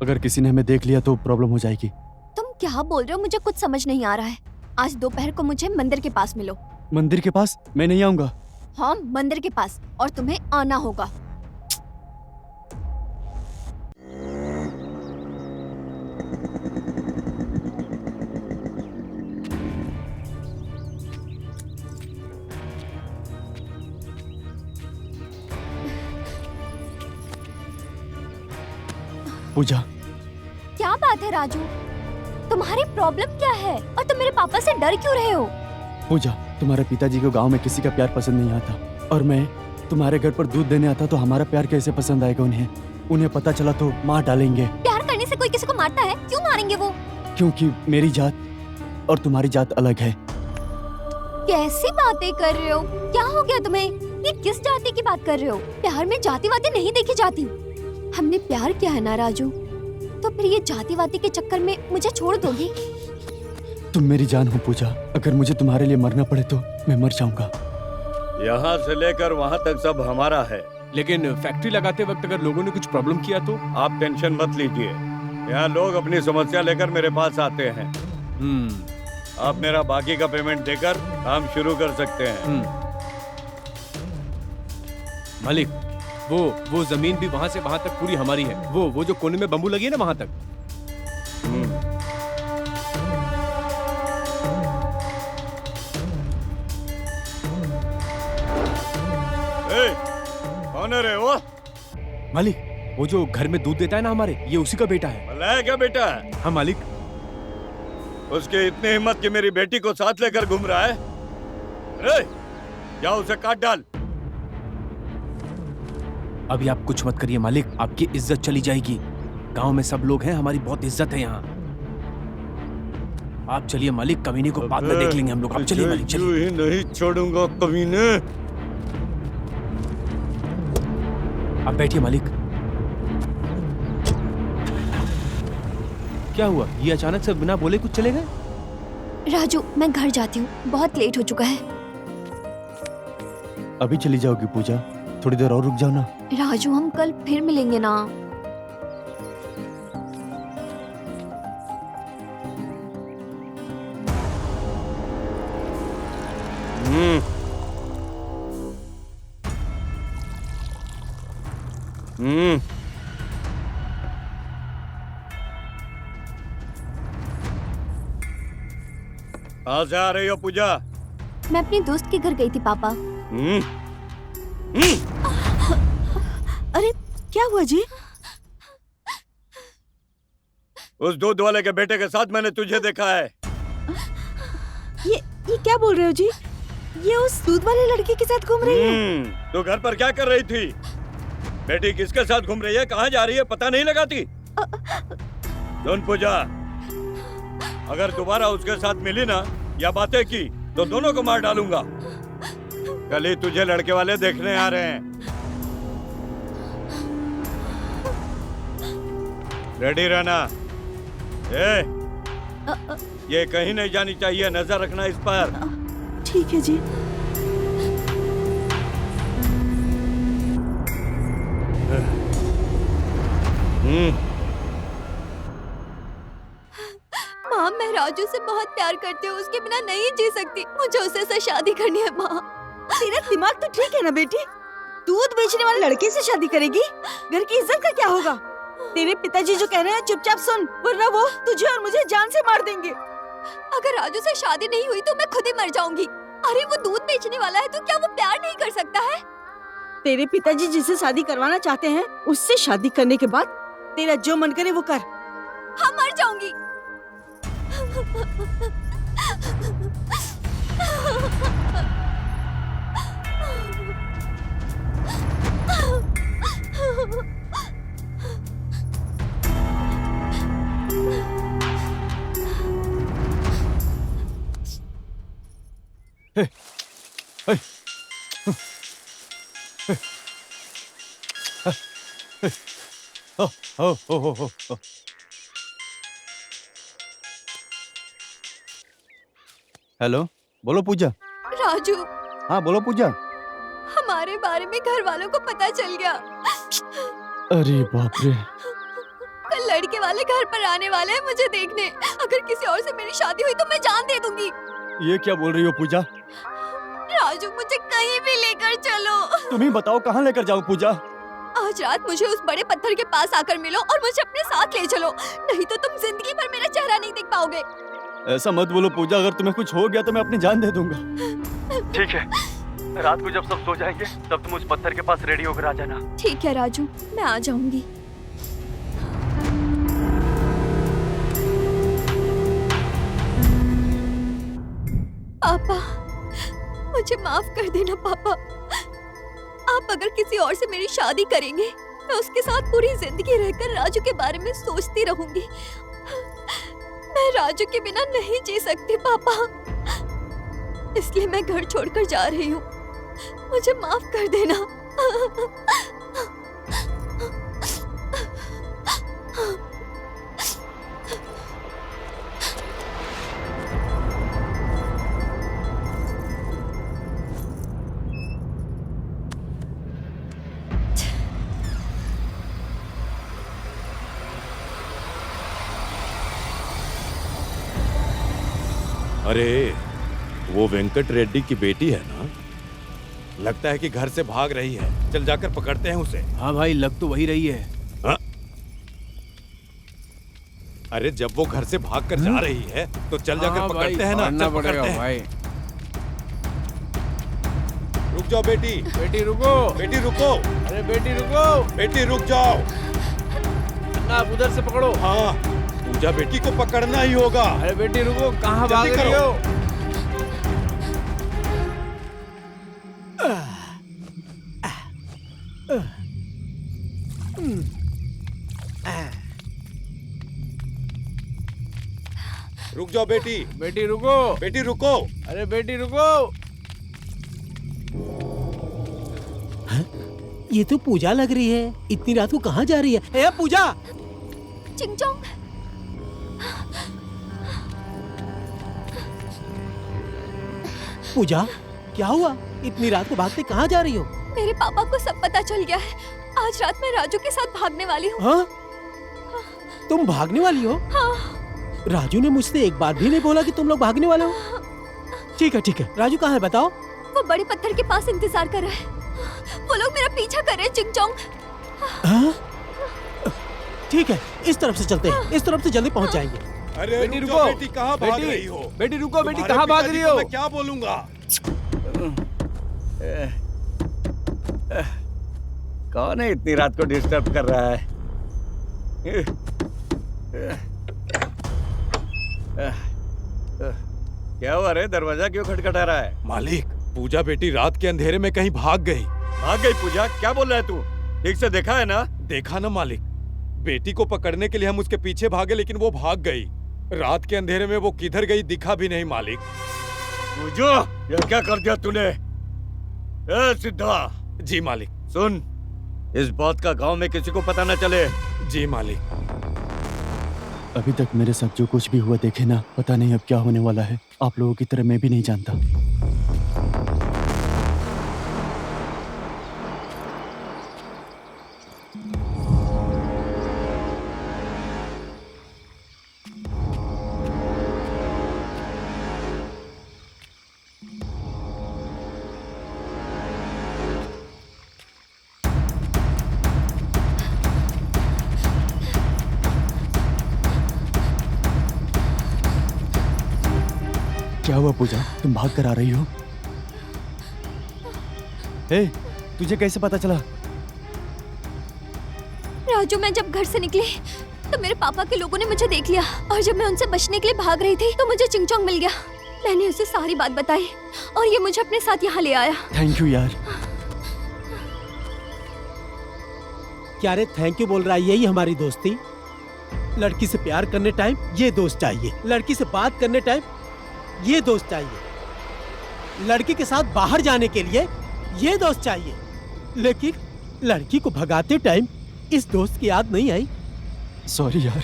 S3: अगर किसी ने हमें देख लिया तो प्रॉब्लम हो जाएगी।
S7: तुम क्या बोल रहे हो? मुझे कुछ समझ नहीं आ रहा है। आज दोपहर को मुझे मंदिर के पास मिलो।
S3: मंदिर के पास? मैं नहीं आऊंगा।
S7: हाँ, मंदिर के पास, और तुम्हें आना होगा।
S3: पूजा,
S7: क्या बात है राजू? तुम्हारी प्रॉब्लम क्या है और तुम मेरे पापा से डर क्यों रहे हो?
S3: पूजा, तुम्हारे पिताजी को गांव में किसी का प्यार पसंद नहीं आता, और मैं तुम्हारे घर पर दूध देने आता तो हमारा प्यार कैसे पसंद आएगा उन्हें? उन्हें पता चला तो मार डालेंगे।
S7: प्यार करने से कोई किसी को मारता है? क्यों मारेंगे वो?
S3: क्योंकि मेरी जात और तुम्हारी जात अलग है।
S7: कैसी बातें कर रहे हो? क्या हो गया तुम्हें? ये किस जाति की बात कर रहे हो? प्यार में जातिवादी नहीं देखी जाती। हमने प्यार किया है ना राजू, तो फिर ये जातिवादी के चक्कर में मुझे छोड़ दोगी?
S3: तुम मेरी जान हो पूजा, अगर मुझे तुम्हारे लिए मरना पड़े तो मैं मर जाऊंगा।
S5: यहाँ से लेकर वहाँ तक सब हमारा है।
S6: लेकिन फैक्ट्री लगाते वक्त अगर लोगों ने कुछ प्रॉब्लम किया तो?
S5: आप टेंशन मत लीजिए, यहाँ लोग अपनी समस्या लेकर मेरे पास आते हैं। आप मेरा बाकी का पेमेंट देकर काम शुरू कर सकते हैं।
S6: मालिक, वो जमीन भी वहाँ से वहाँ तक पूरी हमारी है। वो जो कोने में बम्बू लगी है ना, वहाँ तक।
S5: कौन है रे वो?
S6: मालिक, वो जो घर में दूध देता है ना हमारे, ये उसी का बेटा है।
S5: भला है क्या बेटा?
S6: हाँ मालिक।
S5: उसकी इतनी हिम्मत कि मेरी बेटी को साथ लेकर घूम रहा है। अरे जाओ उसे काट डाल।
S6: अभी आप कुछ मत करिए मालिक, आपकी इज्जत चली जाएगी। गांव में सब लोग हैं, हमारी बहुत इज्जत है यहाँ। आप चलिए मालिक, कमीने को बाद में देख लेंगे हम लोग। आप चलिए मालिक, चलिए।
S5: ही नहीं छोड़ूंगा कमीने।
S6: आप बैठिए मालिक। क्या हुआ? ये अचानक से बिना बोले कुछ चले गए?
S7: राजू, मैं घर जाती हूँ, बहुत लेट हो चुका है।
S3: अभी चली जाओगी पूजा? थोड़ी देर और रुक जाओ ना।
S7: राजू हम कल फिर मिलेंगे ना।
S5: हम्म हम्म कहाँ से आ रही हो पूजा?
S7: मैं अपनी दोस्त के घर गई थी पापा।
S2: अरे क्या हुआ जी?
S5: उस दूध वाले के बेटे के साथ मैंने तुझे देखा है।
S2: ये क्या बोल रहे हो जी? ये उस दूध वाले लड़के के साथ घूम रही है?
S5: तू घर पर क्या कर रही थी? बेटी किसके साथ घूम रही है, कहाँ जा रही है, पता नहीं लगाती? सुन पूजा, अगर दोबारा उसके साथ मिली ना या बातें की तो दोनों को मार डालूंगा। कल ही तुझे लड़के वाले देखने आ रहे हैं। रेडी रहना। ये कहीं नहीं जानी चाहिए, नजर रखना इस पर।
S2: ठीक है जी।
S7: माँ मैं राजू से बहुत प्यार करती हूँ, उसके बिना नहीं जी सकती। मुझे उससे से शादी करनी है माँ।
S2: तेरा दिमाग तो ठीक है ना बेटी? दूध बेचने वाले लड़के से शादी करेगी? घर की इज्जत का क्या होगा? तेरे पिताजी जो कह रहे हैं चुपचाप सुन, वरना वो तुझे और मुझे जान से मार देंगे।
S7: अगर राजू से शादी नहीं हुई तो मैं खुद ही मर जाऊंगी। अरे वो दूध बेचने वाला है तो क्या वो प्यार नहीं कर सकता है?
S2: तेरे पिताजी जिससे शादी करवाना चाहते हैं उससे शादी करने के बाद तेरा जो मन करे वो कर।
S7: हाँ मर जाऊंगी।
S3: हेलो, बोलो पूजा।
S7: राजू,
S3: हाँ बोलो पूजा।
S7: हमारे बारे में घर वालों को पता चल गया।
S3: अरे बाप रे।
S7: कल लड़के वाले घर पर आने वाले हैं मुझे देखने। अगर किसी और से मेरी शादी हुई तो मैं जान दे दूंगी।
S3: ये क्या बोल रही हो पूजा?
S7: राजू मुझे कहीं भी लेकर चलो।
S3: तुम ही बताओ कहाँ लेकर जाऊँ पूजा?
S7: आज रात मुझे उस बड़े पत्थर के पास आकर मिलो और मुझे अपने साथ ले चलो, नहीं तो तुम जिंदगी भर मेरा चेहरा नहीं देख पाओगे।
S3: ऐसा मत बोलो पूजा, अगर तुम्हें कुछ हो गया तो मैं अपनी जान दे दूंगा। ठीक है, रात को जब सब सो जाएंगे तब तुम उस पत्थर के पास रेडी होकर आ जाना।
S7: ठीक है राजू, मैं आ जाऊंगी। पापा, मुझे माफ कर देना पापा। आप अगर किसी और से मेरी शादी करेंगे मैं उसके साथ पूरी जिंदगी रहकर राजू के बारे में सोचती रहूंगी। मैं राजू के बिना नहीं जी सकती पापा, इसलिए मैं घर छोड़कर जा रही हूँ। मुझे माफ कर देना।
S1: अरे वो वेंकट रेड्डी की बेटी है ना? लगता है कि घर से भाग रही है। चल जाकर पकड़ते हैं उसे।
S6: हाँ भाई, लग तो वही रही है।
S1: हाँ? अरे जब वो घर से भाग कर जा रही है तो चल जाकर पकड़ते हैं ना। चल पकड़ते हैं भाई। रुक जाओ बेटी।
S6: बेटी रुको।
S1: बेटी रुको।
S6: अरे बेटी रुको।
S1: बेटी रुक जाओ।
S6: ना उधर से पकड़ो।
S1: हाँ, पूजा बेटी को पकड़ना ही होगा।
S6: अरे बेटी रुको, कहाँ भाग रही हो?
S1: रुक जाओ बेटी।
S6: बेटी रुको।
S1: बेटी रुको।
S6: अरे बेटी रुको।
S4: ये तो पूजा लग रही है। इतनी रात को कहाँ जा रही है? ए पूजा!
S7: चिंगचोंग।
S4: पूजा, क्या हुआ? इतनी रात को भागते कहाँ जा रही हो?
S7: मेरे पापा को सब पता चल गया है। आज रात मैं राजू के साथ भागने वाली हूँ।
S4: हाँ? तुम भागने वाली हो?
S7: हाँ।
S4: राजू ने मुझसे एक बार भी नहीं बोला कि तुम लोग भागने वाले हो। ठीक है। राजू कहाँ है बताओ?
S7: वो बड़े पत्थर के पास इंतजार कर रहा है। वो लोग मेरा पीछा कर रहे हैं चिंगचोंग।
S4: हाँ? ठीक है, इस तरफ से चलते हैं। इस तरफ से जल्दी पहुंच जाएंगे।
S5: अरे
S6: बेटी
S5: रुको,
S6: रुको।
S5: बेटी कहाँ भाग रही हो?
S6: बेटी रुको, बेटी
S5: तुम्हारे
S6: कहाँ भाग
S5: पिताजी
S6: रही
S5: को
S6: हो?
S5: मैं क्या बोलूंगा?
S10: कौन है इतनी रात को डिस्टर्ब कर रहा है? क्या हुआ रे, दरवाजा क्यों खटखटा रहा है?
S1: मालिक, पूजा बेटी रात के अंधेरे में कहीं भाग गई।
S5: भाग गई पूजा? क्या बोल रहा है तू? ठीक से देखा है ना?
S1: देखा ना मालिक, बेटी को पकड़ने के लिए हम उसके पीछे भागे लेकिन वो भाग गई। रात के अंधेरे में वो किधर गई दिखा भी नहीं मालिक।
S5: पूजा, ये क्या कर दिया तूने? ए सिद्धा।
S1: जी मालिक।
S5: सुन, इस बात का गांव में किसी को पता न चले।
S1: जी मालिक।
S3: अभी तक मेरे साथ जो कुछ भी हुआ देखे ना, पता नहीं अब क्या होने वाला है। आप लोगों की तरह मैं भी नहीं जानता। क्या हुआ पूजा, तुम भाग कर आ रही हो? ए, तुझे कैसे पता चला?
S7: राजू, मैं जब घर से निकली तो मेरे पापा के लोगों ने मुझे देख लिया और जब मैं उनसे बचने के लिए भाग रही थी तो मुझे चिंगचोंग मिल गया। मैंने उसे सारी बात बताई और ये मुझे अपने साथ यहाँ ले आया।
S3: थैंक यू यार।
S4: क्या रे थैंक यू बोल रहा है? यही हमारी दोस्ती। लड़की से प्यार करने टाइम ये दोस्त चाहिए, लड़की से बात करने टाइम ये दोस्त चाहिए, लड़की के साथ बाहर जाने के लिए ये दोस्त चाहिए, लेकिन लड़की को भगाते टाइम इस दोस्त की याद नहीं आई।
S3: सॉरी यार।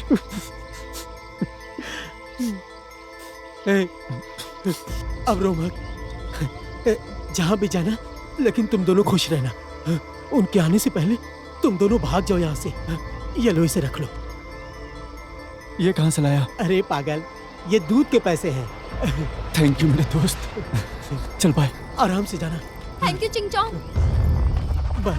S4: अब रो मत। जहां भी जाना लेकिन तुम दोनों खुश रहना। उनके आने से पहले तुम दोनों भाग जाओ यहाँ से। ये लो, इसे रख लो।
S3: ये कहाँ से लाया?
S4: अरे पागल, ये दूध के पैसे हैं।
S3: थैंक यू मेरे दोस्त। चल बाय।
S4: आराम से जाना।
S7: थैंक यू चिंगचोंग।
S4: बाय।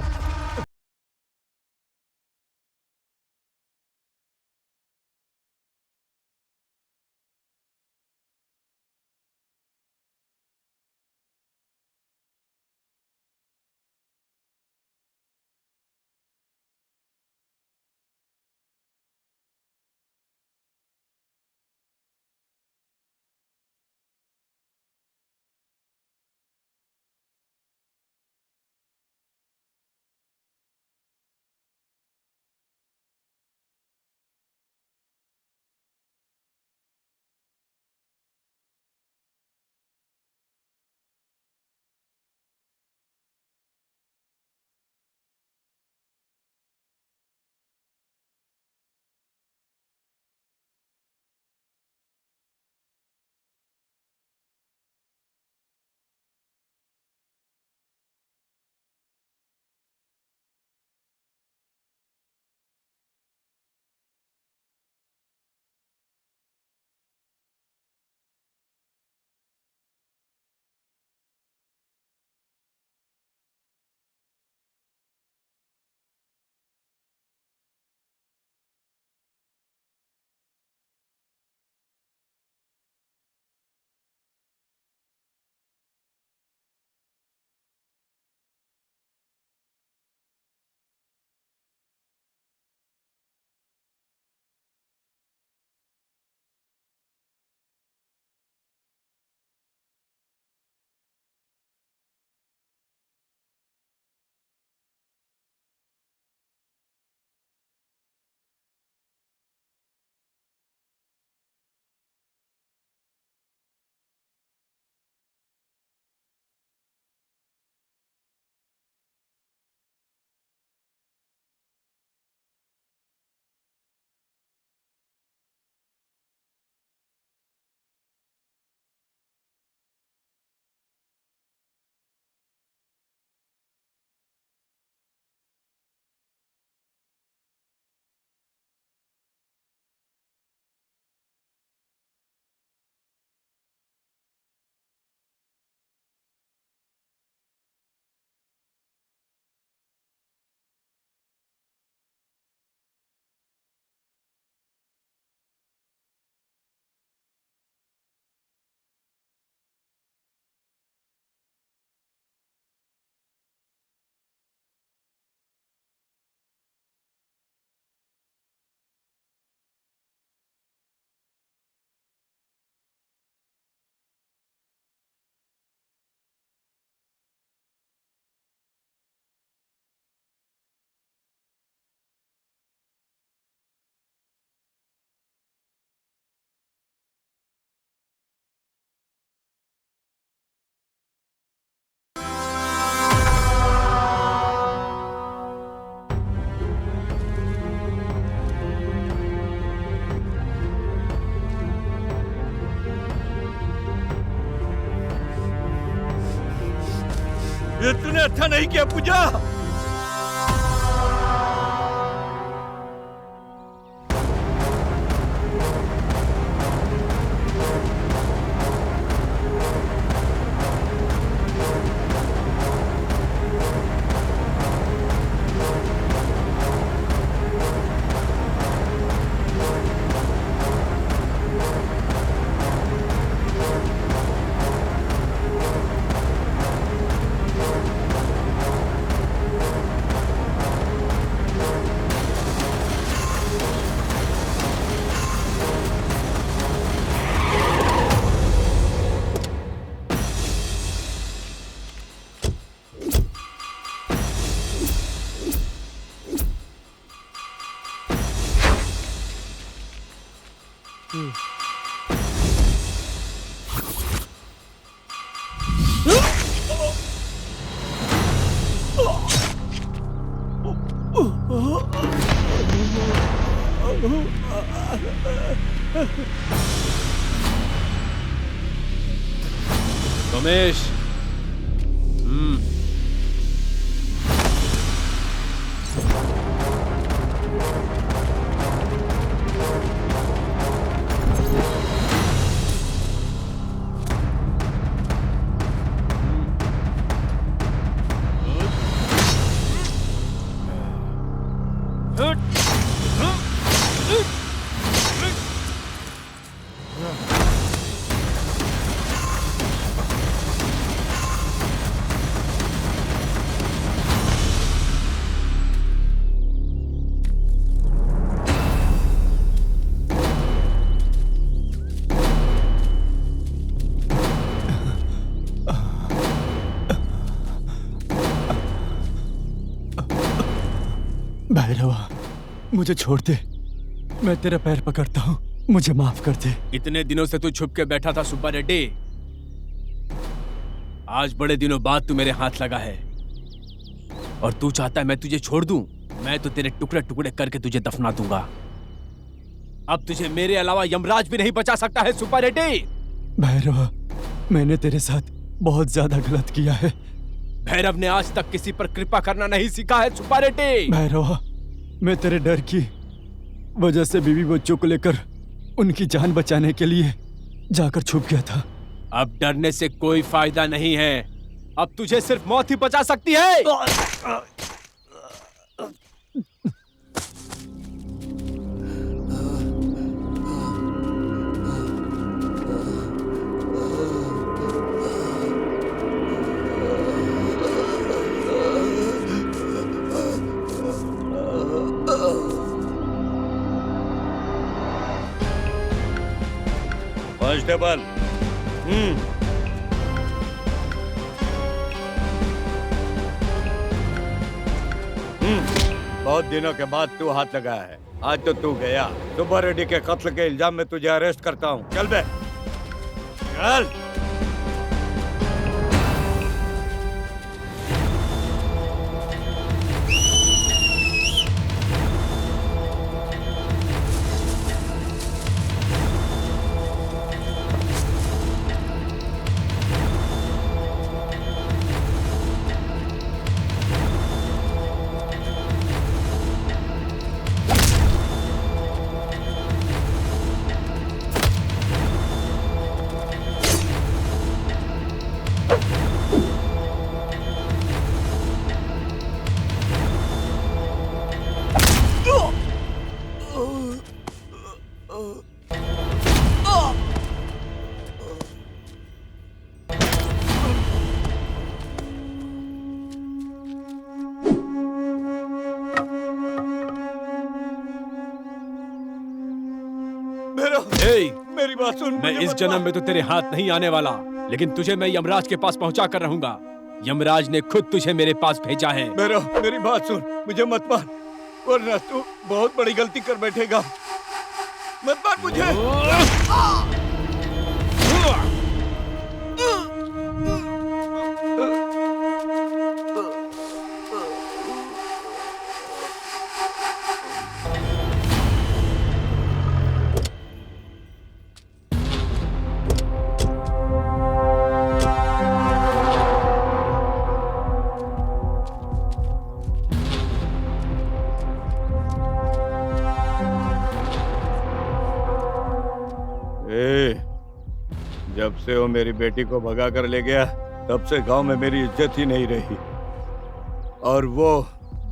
S5: ये तूने अच्छा नहीं किया पूजा।
S6: रमेश,
S3: भैरवा, मुझे छोड़ दे। मैं तेरा पैर पकड़ता हूँ, मुझे माफ कर दे।
S6: इतने दिनों से तू छुप के बैठा था सुब्बा रेड्डी। आज बड़े दिनों बाद तू मेरे हाथ लगा है और तू चाहता है मैं तुझे छोड़ दूं। मैं तो तेरे टुकड़े टुकड़े करके तुझे दफना दूंगा। अब तुझे मेरे अलावा यमराज भी नहीं बचा सकता है सुब्बा रेड्डी।
S3: भैरवा, मैंने तेरे साथ बहुत ज्यादा गलत किया है।
S6: भैरव ने आज तक किसी पर कृपा करना नहीं सीखा है सुब्बा रेड्डी।
S3: भैरवा, मैं तेरे डर की वजह से बीवी बच्चों को लेकर उनकी जान बचाने के लिए जाकर छुप गया था।
S6: अब डरने से कोई फायदा नहीं है। अब तुझे सिर्फ मौत ही बचा सकती है।
S5: कांस्टेबल, बहुत दिनों के बाद तू हाथ लगाया है। आज तो तू गया। सुब्बा रेड्डी के कत्ल के इल्जाम में तुझे अरेस्ट करता हूँ। चल बे, चल। मेरी बात सुन।
S6: मैं इस जन्म में तो तेरे हाथ नहीं आने वाला, लेकिन तुझे मैं यमराज के पास पहुंचा कर रहूंगा। यमराज ने खुद तुझे मेरे पास भेजा है।
S5: मेरी बात सुन, मुझे मत मार, वरना तू बहुत बड़ी गलती कर बैठेगा। मत मार मुझे। जब से वो मेरी बेटी को भगा कर ले गया तब से गांव में मेरी इज्जत ही नहीं रही। और वो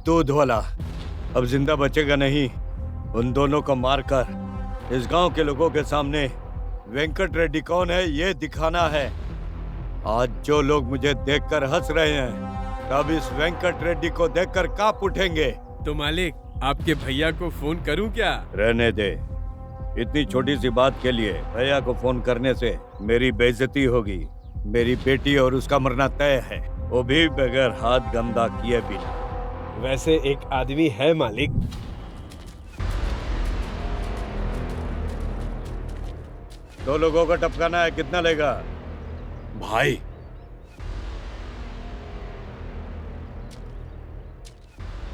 S5: दूध वाला अब जिंदा बचेगा नहीं। उन दोनों को मारकर इस गांव के लोगों के सामने वेंकट रेड्डी कौन है ये दिखाना है। आज जो लोग मुझे देखकर हंस रहे हैं तब इस वेंकट रेड्डी को देखकर कांप उठेंगे।
S6: तो मालिक आपके भैया को फोन करूं क्या?
S5: रहने दे, इतनी छोटी सी बात के लिए भैया को फोन करने से मेरी बेइज्जती होगी। मेरी बेटी और उसका मरना तय है, वो भी बगैर हाथ गंदा किए बिना।
S6: वैसे एक आदमी है मालिक।
S5: दो लोगों को टपकाना है, कितना लेगा?
S1: भाई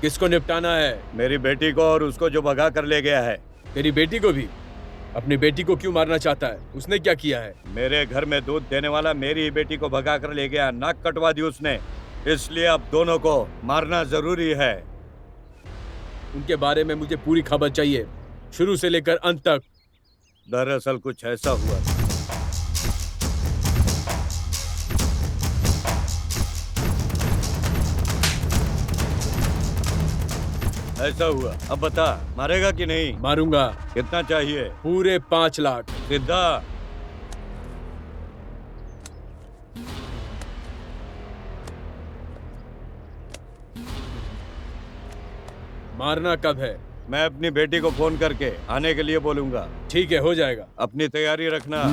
S6: किसको निपटाना है?
S5: मेरी बेटी को और उसको जो भगा कर ले गया है।
S6: तेरी बेटी को भी? अपनी बेटी को क्यों मारना चाहता है? उसने क्या किया है?
S5: मेरे घर में दूध देने वाला मेरी ही बेटी को भगा कर ले गया, नाक कटवा दी उसने। इसलिए अब दोनों को मारना जरूरी है।
S6: उनके बारे में मुझे पूरी खबर चाहिए, शुरू से लेकर अंत तक।
S5: दरअसल कुछ ऐसा हुआ। ऐसा हुआ, अब बता मारेगा कि नहीं?
S6: मारूंगा।
S5: कितना चाहिए?
S6: पूरे 5 लाख।
S5: सीधा।
S6: मारना कब है?
S5: मैं अपनी बेटी को फोन करके आने के लिए बोलूंगा।
S6: ठीक है, हो जाएगा।
S5: अपनी तैयारी रखना।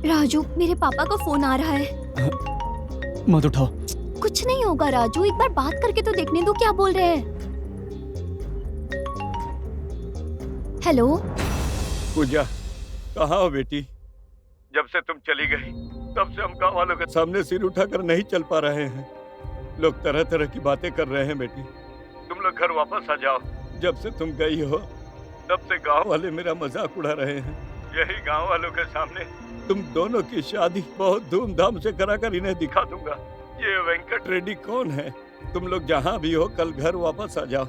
S7: राजू, मेरे पापा का फोन आ रहा है।
S3: मत उठाओ।
S7: कुछ नहीं होगा राजू, एक बार बात करके तो देखने दो क्या बोल रहे हैं। हेलो
S5: पूजा, कहाँ हो बेटी? जब से तुम चली गई तब से हम गाँव वालों के सामने सिर उठाकर नहीं चल पा रहे हैं। लोग तरह तरह की बातें कर रहे हैं बेटी। तुम लोग घर वापस आ जाओ। जब से तुम गई हो तब से गांव वाले मेरा मजाक उड़ा रहे हैं। यही गांव वालों के सामने तुम दोनों की शादी बहुत धूमधाम से कराकर इन्हें दिखा दूंगा। ये वेंकट रेड्डी कौन है? तुम लोग जहाँ भी हो कल घर वापस आ जाओ।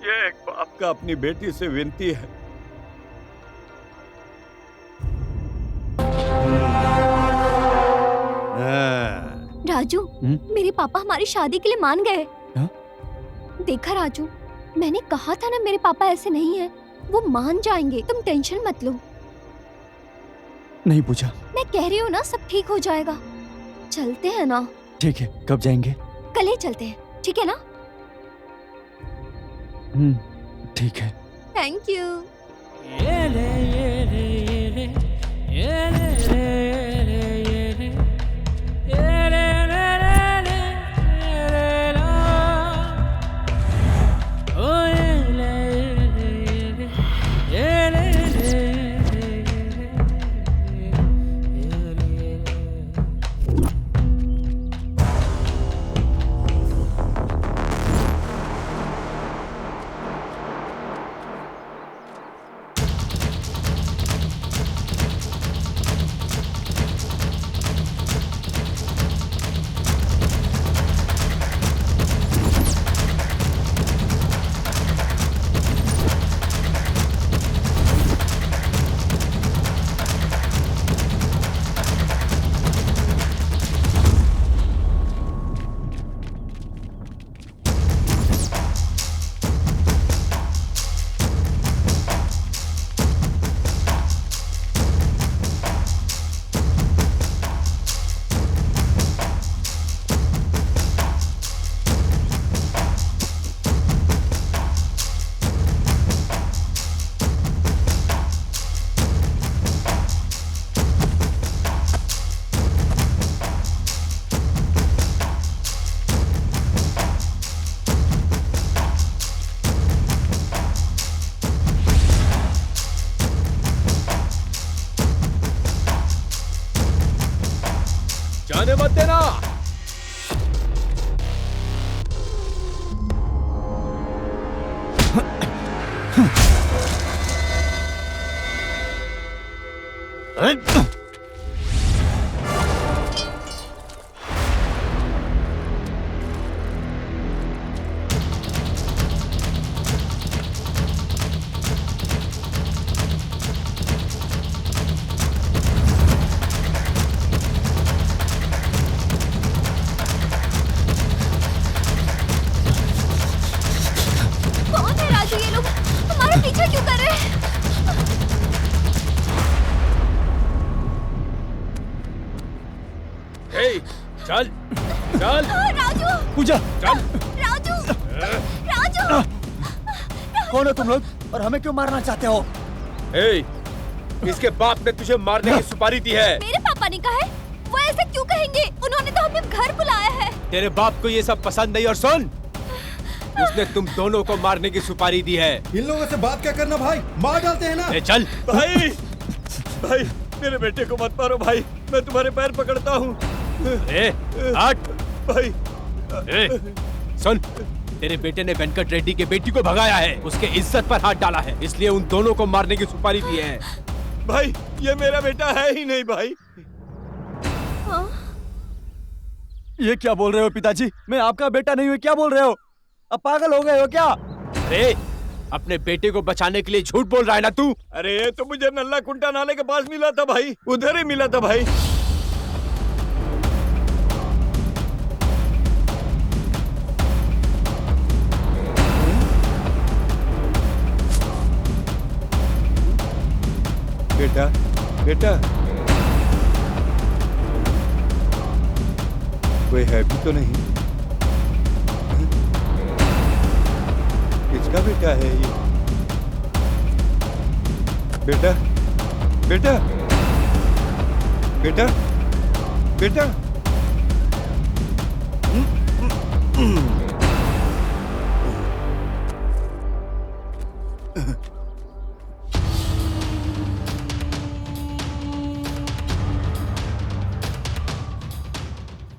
S5: ये एक बाप का अपनी बेटी से विनती है।
S7: राजू, मेरे पापा हमारी शादी के लिए मान गए। देखा राजू, मैंने कहा था ना मेरे पापा ऐसे नहीं है, वो मान जाएंगे, तुम टेंशन मत लो।
S3: नहीं पूछा।
S7: मैं कह रही हूँ ना, सब ठीक हो जाएगा। चलते हैं ना?
S3: ठीक है, कब जाएंगे?
S7: कल ही चलते हैं, ठीक है ना?
S3: ठीक है।
S7: Thank you.
S6: जाने मत देना।
S7: कौन है राजू? ये लोग हमारा पीछा क्यों कर रहे हैं?
S6: हे, चल चल
S7: राजू!
S3: पूजा,
S6: चल।
S7: राजू! राजू!
S3: कौन हो तुम लोग और हमें क्यों मारना चाहते हो?
S6: हे, इसके बाप ने तुझे मारने की सुपारी दी है।
S7: मेरे पापा ने कहा है। वो ऐसे क्यों कहेंगे? उन्होंने तो हमें घर बुलाया है।
S6: तेरे बाप को ये सब पसंद नहीं। और सुन, उसने तुम दोनों को मारने की सुपारी दी है।
S9: इन लोगों से बात क्या करना भाई, मार डालते हैं ना।
S6: ए, चल।
S5: भाई भाई मेरे बेटे को मत मारो भाई, मैं तुम्हारे पैर पकड़ता हूँ।
S6: ए, हट।
S5: भाई
S6: ए, सुन, तेरे बेटे ने वेंकट रेड्डी के बेटी को भगाया है, उसके इज्जत पर हाथ डाला है, इसलिए उन दोनों को मारने की सुपारी दी है।
S5: भाई ये मेरा बेटा है ही नहीं भाई।
S3: ये क्या बोल रहे हो पिताजी? मैं आपका बेटा नहीं हूँ, क्या बोल रहे हो? अब पागल हो गए हो क्या?
S6: अरे, अपने बेटे को बचाने के लिए झूठ बोल रहा है ना तू?
S5: अरे ये तो मुझे नल्ला कुंटा नाले के पास मिला था भाई, उधर ही मिला था भाई। बेटा बेटा, कोई है भी तो नहीं। किसका बेटा है ये? बेटा बेटा बेटा बेटा।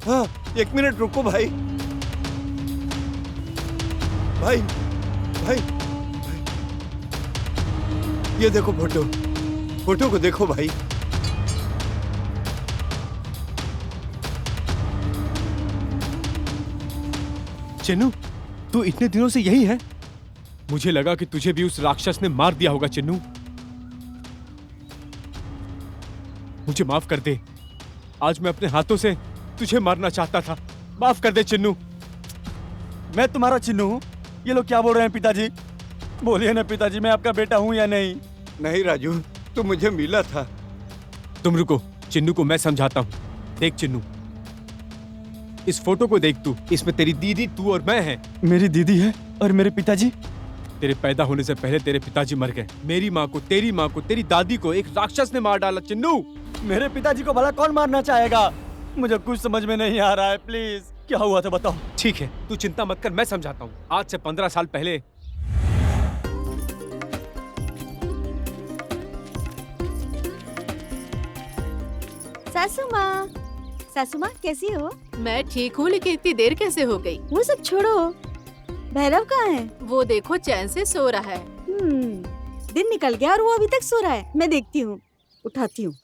S5: हाँ, 1 मिनट रुको भाई। भाई भाई, ये देखो फोटो, फोटो को देखो भाई।
S6: चिन्नू, तू इतने दिनों से यही है? मुझे लगा कि तुझे भी उस राक्षस ने मार दिया होगा। चिन्नू, मुझे माफ कर दे। आज मैं अपने हाथों से तुझे मारना चाहता था। माफ कर दे चिन्नू।
S3: मैं तुम्हारा चिन्नू हूँ? ये लोग क्या बोल रहे हैं पिताजी? बोलिए ना पिताजी, मैं आपका बेटा हूँ या नहीं?
S5: नहीं राजू, तू मुझे मिला था।
S6: तुम रुको, चिन्नू को मैं समझाता हूँ। देख चिन्नू, इस फोटो को देख तू, इसमें तेरी दीदी, तू और मैं हैं।
S3: मेरी दीदी है और मेरे पिताजी?
S6: तेरे पैदा होने से पहले तेरे पिताजी मर गए। मेरी माँ को, तेरी माँ को, तेरी दादी को एक राक्षस ने मार डाला। चिन्नू,
S3: मेरे पिताजी को भला कौन मारना चाहेगा? मुझे कुछ समझ में नहीं आ रहा है, प्लीज क्या हुआ था बताओ।
S6: ठीक है, तू चिंता मत कर, मैं समझाता हूँ। आज से 15 साल पहले
S2: सासू माँ कैसी हो?
S8: मैं ठीक हूँ, लेकिन इतनी देर कैसे हो गई?
S2: वो सब छोड़ो, भैरव कहाँ है?
S8: वो देखो चैन से सो रहा है।
S2: दिन निकल गया और वो अभी तक सो रहा है। मैं देखती हूँ, उठाती हूँ।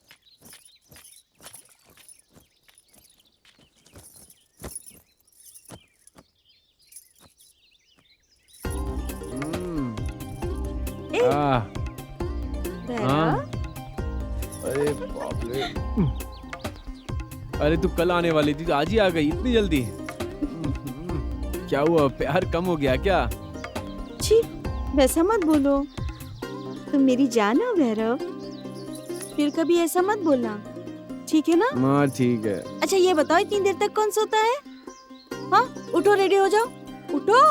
S6: अरे बाप रे, अरे तू कल आने वाली थी तो आज ही आ गई इतनी जल्दी? क्या हुआ, प्यार कम हो गया क्या?
S2: छी, वैसा मत बोलो। तुम मेरी जान हो भैरव, फिर कभी ऐसा मत बोलना, ठीक है ना?
S6: हाँ ठीक है।
S2: अच्छा ये बताओ, इतनी देर तक कौन सोता है? हाँ, उठो, रेडी हो जाओ, उठो।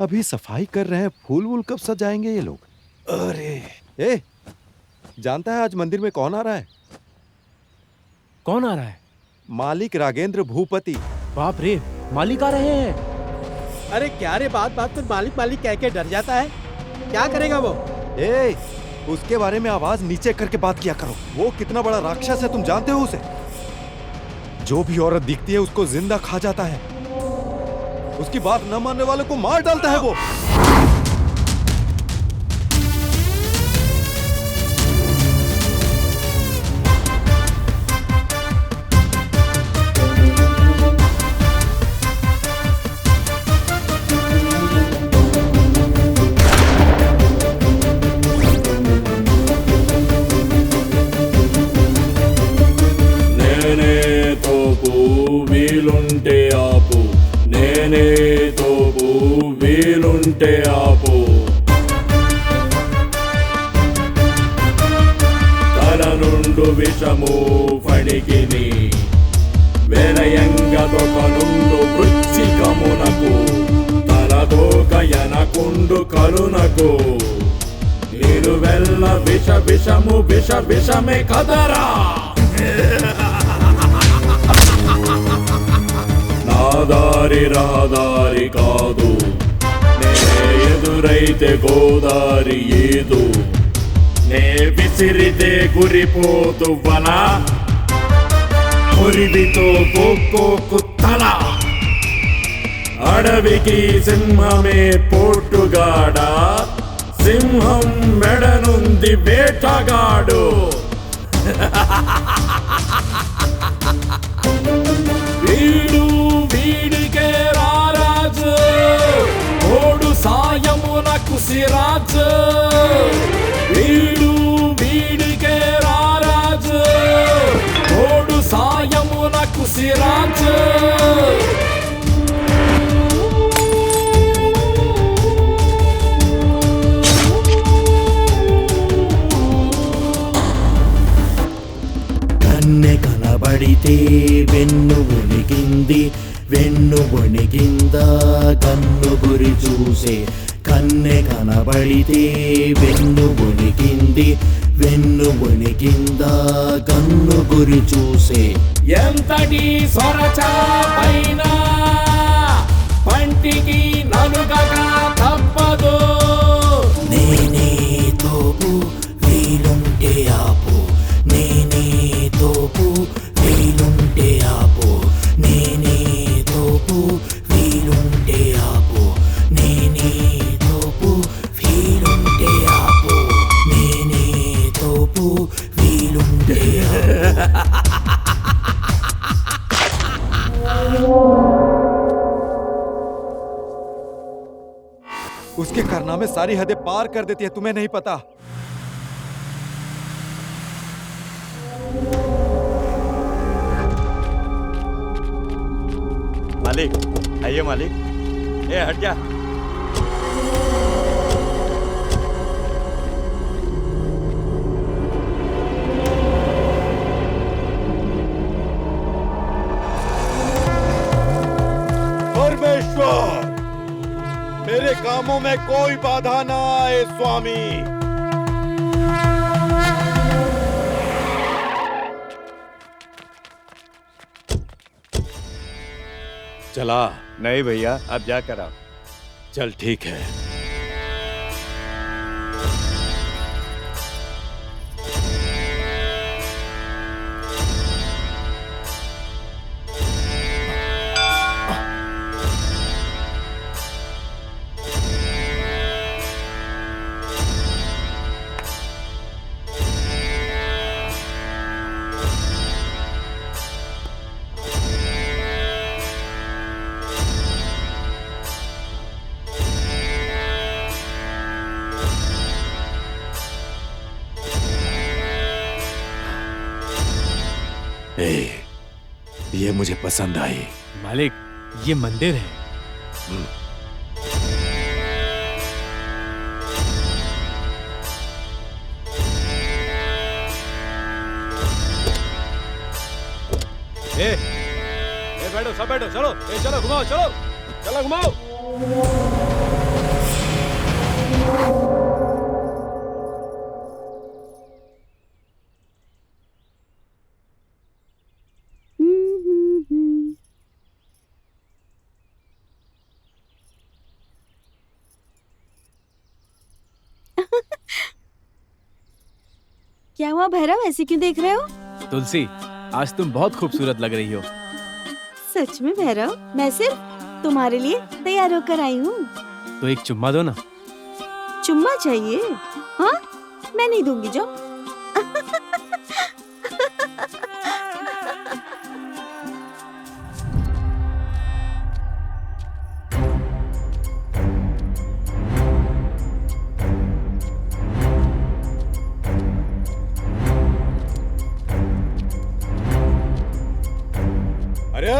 S9: अभी सफाई कर रहे हैं, फूल वूल कब सजाएंगे ये लोग? अरे ए, जानता है आज मंदिर में कौन आ रहा है?
S6: कौन आ रहा है?
S9: मालिक राघेंद्र भूपति।
S6: बाप रे, मालिक आ रहे हैं?
S4: अरे क्या रे, बात बात पर मालिक मालिक कह के डर जाता है। क्या करेगा वो?
S9: ए, उसके बारे में आवाज नीचे करके बात किया करो। वो कितना बड़ा राक्षस है तुम जानते हो उसे? जो भी औरत दिखती है उसको जिंदा खा जाता है। उसकी बात न मानने वाले को मार डालता है वो।
S11: వీలుంటే ఆపు, నేనే తోపు వీలుంటే ఆపు. తల నుండు విషము ఫణికిని వెలయంగ తొక నుండు వృచ్చికమునకు తలదోకయనకుండు కరునకు నిలువెల్ల విష విషము విష విషమే కదరా. నాదారి రహదారి కాదు, నే ఎదురైతే గోదారి ఏదు. నే విసిరితే గురిపోతు వల, మురివితో కోక్కోకు తల. అడవికి సింహమే పోటుగాడ, సింహం మెడనుంది వేటగాడు. వీడు వీడికే రారాజు, ఓడు సాయమునకు సిరాజు. వీడు వీడికే రారాజు, ఓడు సాయమునకు సిరాజు. కన్నె కనబడితే వెన్ను వణికింది, వెన్ను వణికింద కన్ను గురి చూసే. కన్నె కనబడితే వెన్ను వణికింది, వెన్ను వణికింద కన్ను గురి చూసే. ఎంతటి సొరచా పైన పంటికి నలుగక తప్పదు. నేనే తోపు వీలుంటే ఆపు, నేనే తోపు వీలుంటే ఆపు, నేనే తోపు వీలుంటే ఆపు, నేనే తోపు వీలుంటే ఆపు, నేనే తోపు వీలుంటే ఆపు.
S9: उसके कारनामे सारी हदें पार कर देती है, तुम्हें नहीं पता।
S5: मालिक आइए मालिक। ए हट जा।
S9: परमेश्वर, मेरे कामों में कोई बाधा ना आए स्वामी। चला?
S5: नहीं भैया, अब जाकर आओ।
S9: चल ठीक है।
S1: ये मुझे पसंद आई।
S6: मालिक, ये मंदिर है।
S5: बैठो, सब बैठो, चलो। चलो घुमाओ, चलो घुमाओ।
S2: क्या हुआ भैरव, ऐसे क्यों देख रहे हो?
S6: तुलसी, आज तुम बहुत खूबसूरत लग रही हो।
S2: सच में भैरव, मैं सिर्फ तुम्हारे लिए तैयार होकर आई हूँ।
S6: तो एक चुम्मा दो ना।
S2: चुम्मा चाहिए? हाँ, मैं नहीं दूंगी जो।
S1: अरे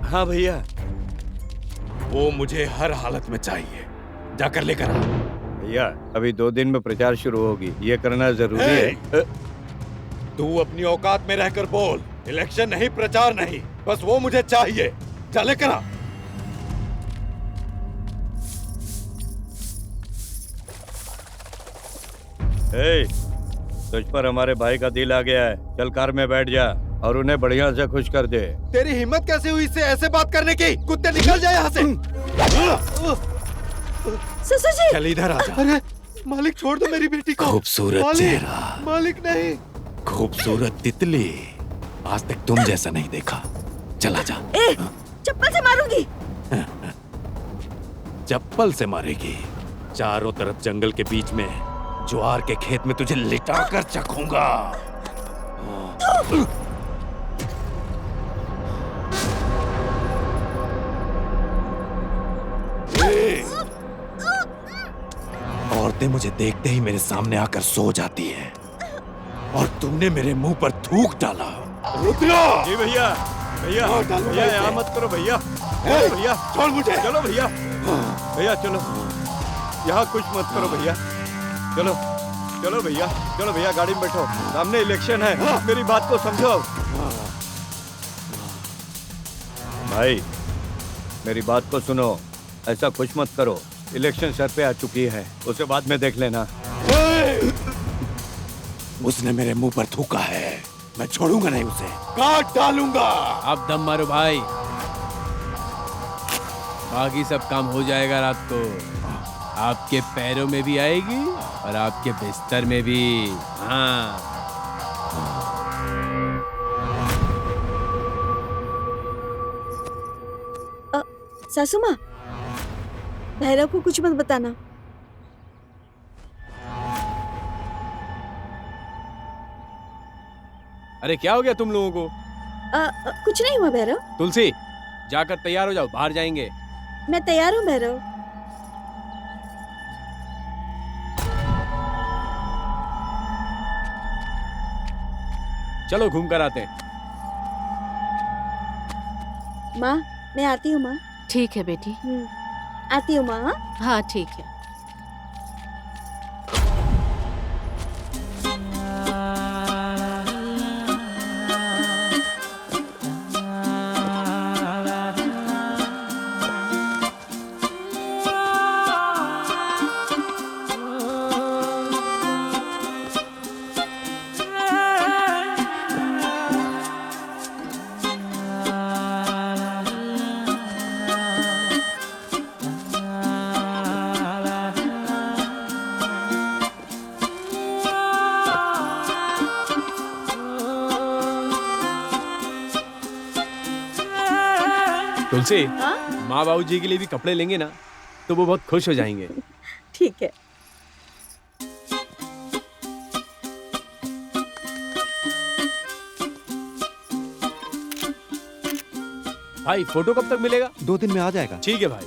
S5: हाँ भैया।
S1: वो मुझे हर हालत में चाहिए, जाकर लेकर आ।
S5: भैया अभी 2 दिन में प्रचार शुरू होगी, ये करना जरूरी है।
S1: तू अपनी औकात में रहकर बोल। इलेक्शन नहीं, प्रचार नहीं, बस वो मुझे चाहिए। जा लेकर आ।
S5: तुझ पर हमारे भाई का दिल आ गया है, चल कार में बैठ जा और उन्हें बढ़िया से खुश कर दे।
S9: तेरी हिम्मत कैसे हुई इससे ऐसे बात करने की? कुत्ते निकल जाए यहाँ से।
S2: ससुर जी,
S1: चल इधर आ जा।
S9: अरे मालिक छोड़ दो मेरी बेटी को।
S1: खूबसूरत चेहरा,
S9: मालिक नहीं।
S1: खूबसूरत तितली, आज तक तुम जैसा नहीं देखा। चला जा।
S2: चप्पल से मारूंगी।
S1: चप्पल से मारेगी? चारों तरफ जंगल के बीच में ज्वार के खेत में तुझे लिटा कर चखूंगा। औरतें मुझे देखते ही मेरे सामने आकर सो जाती हैं, और तुमने मेरे मुंह पर थूक डाला। रुद्रा!
S5: जी भैया। भैया भैया यहाँ मत करो भैया। भैया
S1: छोड़ मुझे।
S5: चलो भैया। भैया चलो, यहाँ कुछ मत करो भैया। चलो चलो भैया, चलो भैया गाड़ी में बैठो, सामने इलेक्शन है, मेरी बात को समझो। भाई मेरी बात को सुनो, ऐसा कुछ मत करो, इलेक्शन सर पे आ चुकी है, उसे बाद में देख लेना।
S1: उसने मेरे मुंह पर थूका है, मैं छोड़ूंगा नहीं उसे, काट डालूंगा।
S6: अब दम मारो भाई, बाकी सब काम हो जाएगा रात को। आपके पैरों में भी आएगी और आपके बिस्तर में भी। हाँ।
S2: सासू माँ, भैरव को कुछ मत बताना।
S6: अरे क्या हो गया तुम लोगों को?
S2: कुछ नहीं हुआ भैरव।
S6: तुलसी, जाकर तैयार हो जाओ, बाहर जाएंगे।
S2: मैं तैयार हूँ भैरव।
S6: चलो घूम कर आते हैं।
S2: माँ मैं आती हूँ। माँ
S8: ठीक है बेटी।
S2: आती हूँ माँ।
S8: हाँ ठीक है।
S6: तुलसी, माँ बाबू जी के लिए भी कपड़े लेंगे ना, तो वो बहुत खुश हो जाएंगे।
S2: ठीक है।
S6: भाई फोटो कब तक मिलेगा?
S9: 2 दिन में आ जाएगा।
S6: ठीक है भाई।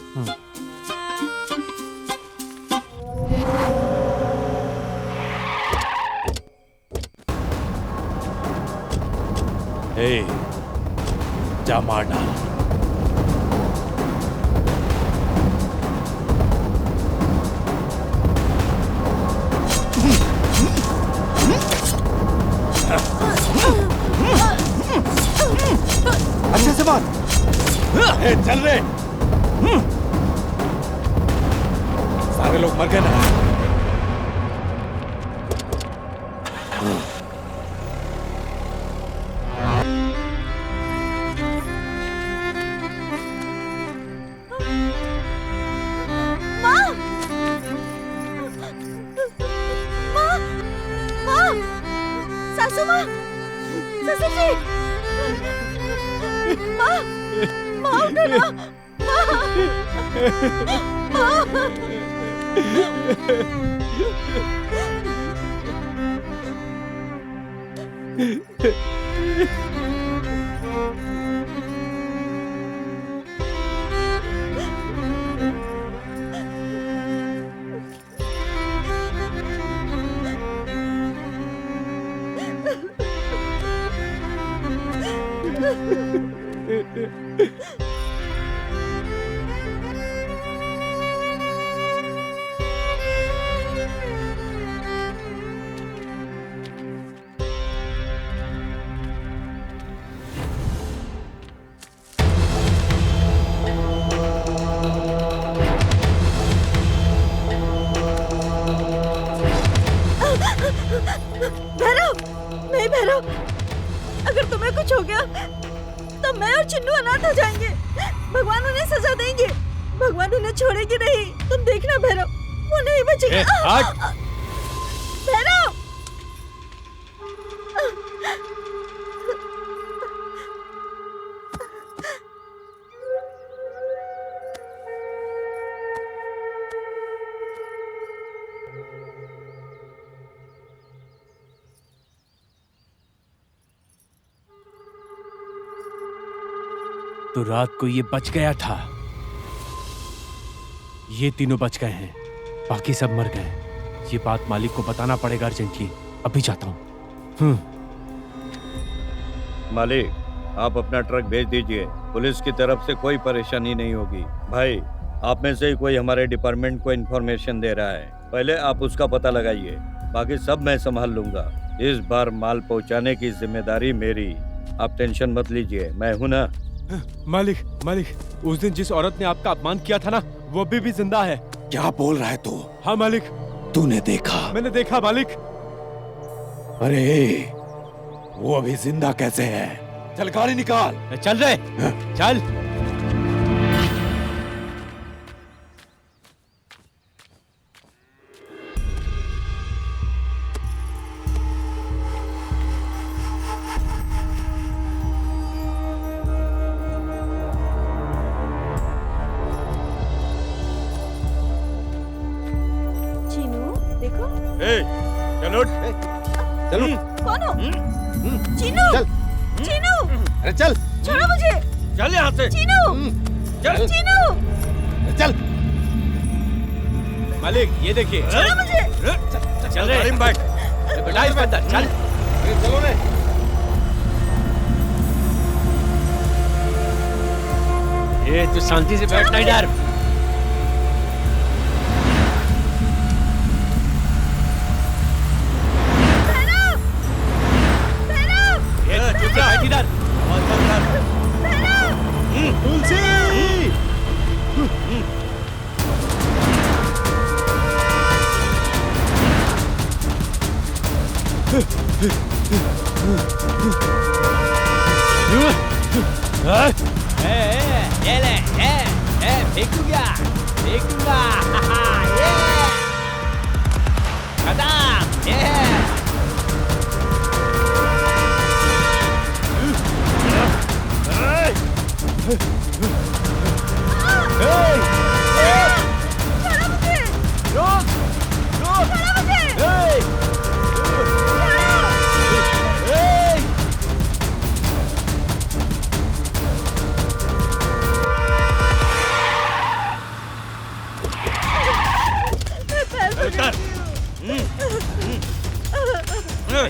S1: हे, जा मार डाल।
S9: अच्छे से मार।
S1: चल रे। सारे लोग मर गए ना।
S2: प्रोफेसर जी, माँ, माँ उठो ना, माँ। भैरव, नहीं भैरव, अगर तुम्हें कुछ हो गया तो मैं और चिन्नू अनाथ हो जाएंगे। भगवान उन्हें सजा देंगे, भगवान उन्हें छोड़ेंगे नहीं। तुम देखना भैरव, वो नहीं बचेगा। भैरव,
S6: तो रात को ये बच गया था, ये तीनों बच गए हैं, बाकी सब मर गए। ये बात मालिक को बताना पड़ेगा अर्जेंटली। अभी जाता हूँ।
S5: मालिक, आप अपना ट्रक भेज दीजिए, पुलिस की तरफ से कोई परेशानी नहीं होगी। भाई, आप में से ही कोई हमारे डिपार्टमेंट को इन्फॉर्मेशन दे रहा है, पहले आप उसका पता लगाइए, बाकी सब मैं संभाल लूंगा। इस बार माल पहुंचाने की जिम्मेदारी मेरी, आप टेंशन मत लीजिए, मैं हूं ना।
S6: मालिक, मालिक, उस दिन जिस औरत ने आपका अपमान किया था ना, वो अभी भी जिंदा है।
S1: क्या बोल रहा है तू?
S6: हाँ मालिक।
S1: तूने देखा?
S6: मैंने देखा मालिक।
S1: अरे, वो अभी जिंदा कैसे है? चल गाड़ी निकाल।
S6: चल रहे, चल।
S5: चलो,
S9: चलो।
S2: कौन हो? चीनू,
S9: चल।
S2: चीनू,
S9: अरे चल,
S2: छोड़ो मुझे।
S5: चल यहाँ से।
S2: चीनू,
S5: चल।
S2: चीनू,
S9: चल।
S6: मालिक, ये देखिए।
S2: छोड़ो मुझे।
S5: चल गाड़ी में बैठ।
S6: बैठा इसके अंदर, चल।
S9: चलो रे।
S6: ये तू शांति से बैठ, नहीं डर। फेंकूंगा, फेंकूंगा।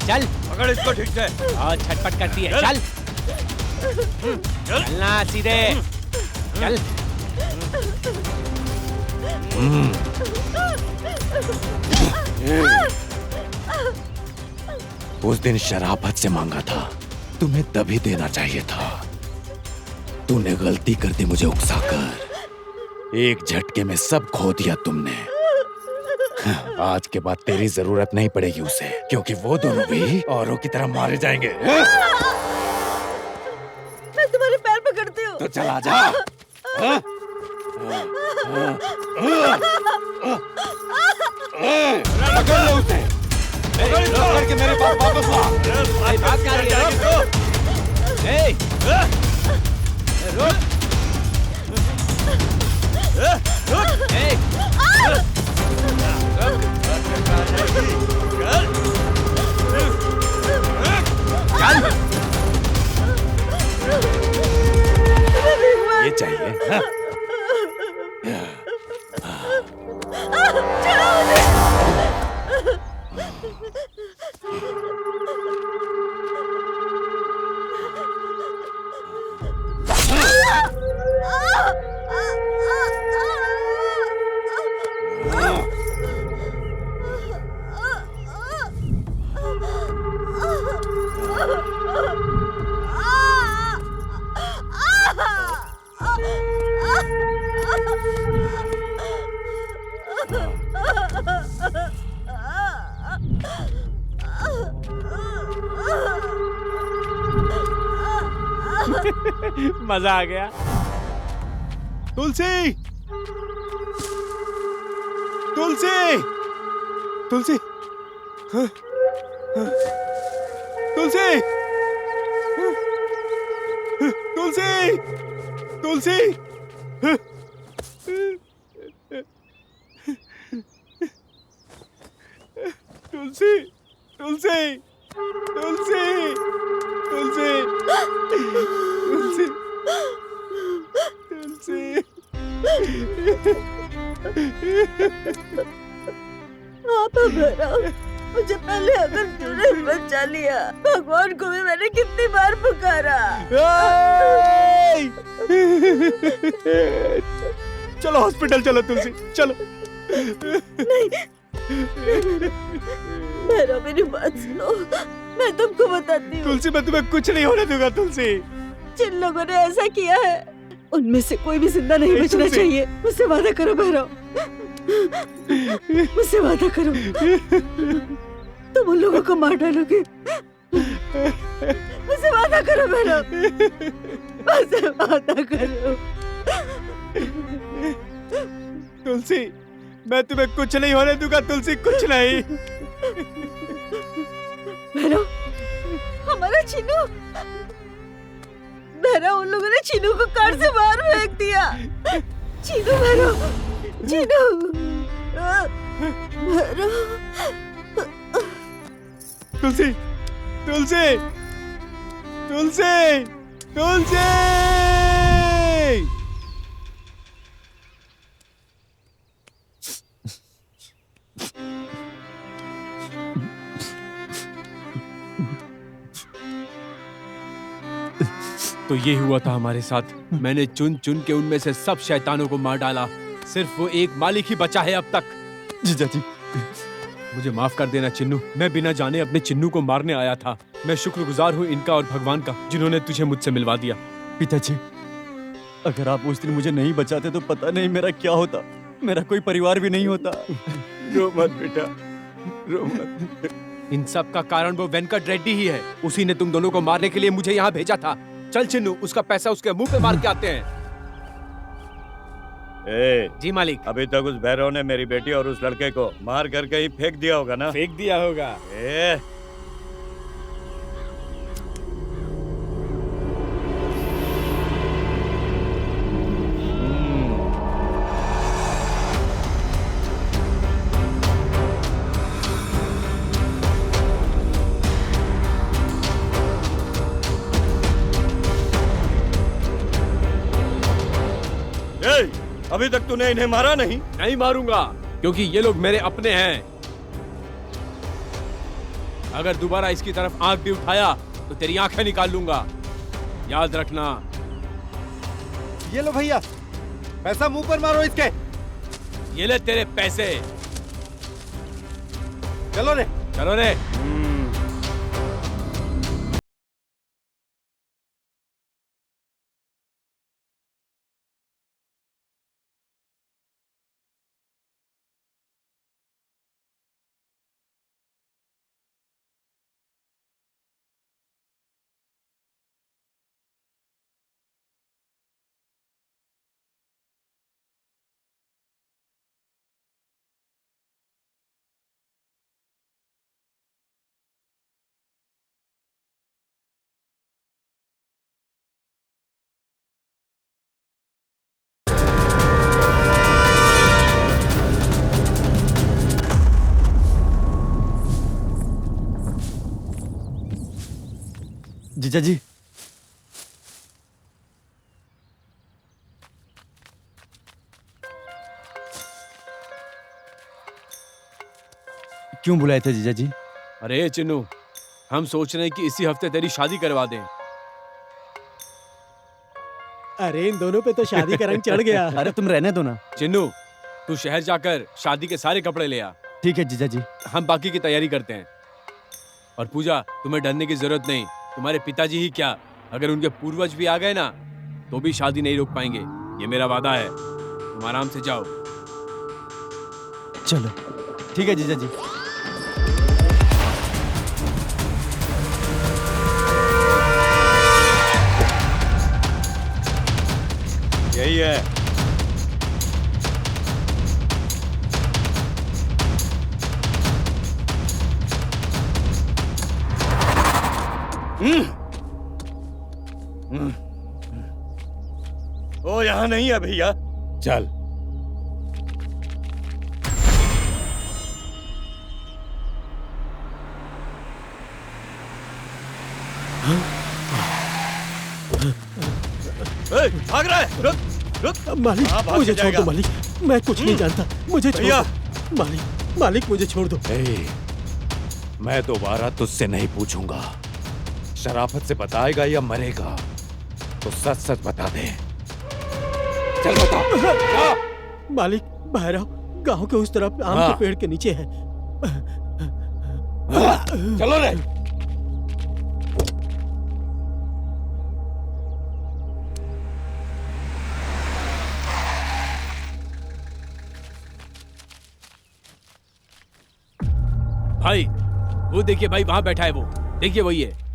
S6: चल,
S5: पकड़ इसको ठीक से।
S6: और छटपट करती है। चल, चलना सीधे। चल।
S1: उस दिन शराब हद से मांगा था, तुम्हें तभी देना चाहिए था। तूने गलती कर दी मुझे उकसाकर। एक झटके में सब खो दिया तुमने। आज के बाद तेरी जरूरत नहीं पड़ेगी उसे, क्योंकि वो दोनों भी औरों की तरह मारे जाएंगे।
S2: मैं तुम्हारे पैर पकड़ती हूँ।
S1: तो चला जा। पकड़ लो उसे। करके मेरे पास वापस ला।
S6: बात कर रही है तो ए रुक ए
S1: ये चाहिए हाँ?
S6: मजा आ गया।
S5: तुलसी तुलसी तुलसी तुलसी तुलसी तुलसी तुलसी तुलसी तुलसी तुलसी तुलसी तुलसी
S2: आप भैरव, मुझे पहले अगर क्यों नहीं बचा लिया? भगवान को भी मैंने कितनी बार पुकारा।
S5: चलो हॉस्पिटल चलो तुलसी चलो।
S2: नहीं भैरव, मेरी बात सुनो, मैं तुमको बताती हूँ।
S5: तुलसी मैं तुम्हें कुछ नहीं होने दूंगा तुलसी।
S2: जिन लोगों ने ऐसा किया है उनमें से कोई भी जिंदा नहीं बचना चाहिए। मुझसे वादा करो भैरव, मुझसे वादा करो, तुम उन लोगों को मार डालोगे। मुझसे वादा करो भैरव, मुझसे वादा करो।
S5: तुलसी मैं तुम्हें कुछ नहीं होने दूंगा तुलसी, कुछ नहीं।
S2: भैरव, हमारा चिन्नू, भैरव उन लोगों ने चिन्नू को कार से बाहर फेंक दिया। चिन्नू भैरव, चिन्नू भैरव।
S5: तुलसी तुलसी तुलसी तुलसी
S6: तो ये हुआ था हमारे साथ। मैंने चुन चुन के उनमें से सब शैतानों को मार डाला, सिर्फ वो एक मालिक ही बचा है अब तक।
S3: जीजा जी,
S6: मुझे माफ कर देना चिन्नू, मैं बिना जाने अपने चिन्नू को मारने आया था। मैं शुक्रगुजार हूँ इनका और भगवान का जिन्होंने तुझे मुझसे मिलवा दिया।
S3: पिताजी, अगर आप उस दिन मुझे नहीं बचाते तो पता नहीं मेरा क्या होता, मेरा कोई परिवार भी नहीं होता।
S5: रो मत बेटा, रो मत।
S6: इन सब का कारण वो वेंकट रेड्डी ही है। उसी ने तुम दोनों को मारने के लिए मुझे यहाँ भेजा था। चल चिन्नू, उसका पैसा उसके मुंह पे मार के आते हैं। जी मालिक।
S5: अभी तक उस भैरव ने मेरी बेटी और उस लड़के को मार कर कहीं फेंक दिया होगा ना?
S6: फेंक दिया होगा।
S5: अभी तक तूने इन्हें मारा नहीं?
S6: नहीं मारूंगा, क्योंकि ये लोग मेरे अपने हैं। अगर दोबारा इसकी तरफ आंख भी उठाया तो तेरी आंखें निकाल लूंगा, याद रखना।
S9: ये लो भैया, पैसा मुंह पर मारो इसके।
S6: ये ले तेरे पैसे।
S9: चलो रे,
S6: चलो रे।
S3: जीजा जी, क्यों बुलाए थे जीजा जी?
S6: अरे चिन्नू, हम सोच रहे हैं कि इसी हफ्ते तेरी शादी करवा दें।
S4: अरे इन दोनों पे तो शादी का रंग चढ़ गया।
S3: अरे तुम रहने दो ना।
S6: चिन्नू, तू शहर जाकर शादी के सारे कपड़े ले आ।
S3: ठीक है जीजा जी।
S6: हम बाकी की तैयारी करते हैं। और पूजा, तुम्हें डरने की जरूरत नहीं। तुम्हारे पिताजी ही क्या, अगर उनके पूर्वज भी आ गए ना तो भी शादी नहीं रोक पाएंगे। ये मेरा वादा है। तुम आराम से जाओ।
S3: चलो ठीक है जीजा जी।
S5: यही है। वो यहाँ नहीं है भैया।
S1: चल।
S5: भाग रहा है। रुक रुक।
S4: मालिक मुझे छोड़ दो मालिक, मैं कुछ नहीं जानता, मुझे छोड़
S5: भैया।
S4: दो मालिक, मालिक मुझे छोड़ दो।
S1: मैं दोबारा तुझसे नहीं पूछूंगा। शराफत से बताएगा या मरेगा तो सच सच बता दे। चल बता।
S4: मालिक भैरव गांव के उस तरफ आम के पेड़ के नीचे है।
S1: चलो रे।
S6: भाई वो देखिए, भाई वहां बैठा है वो, देखिए वही है।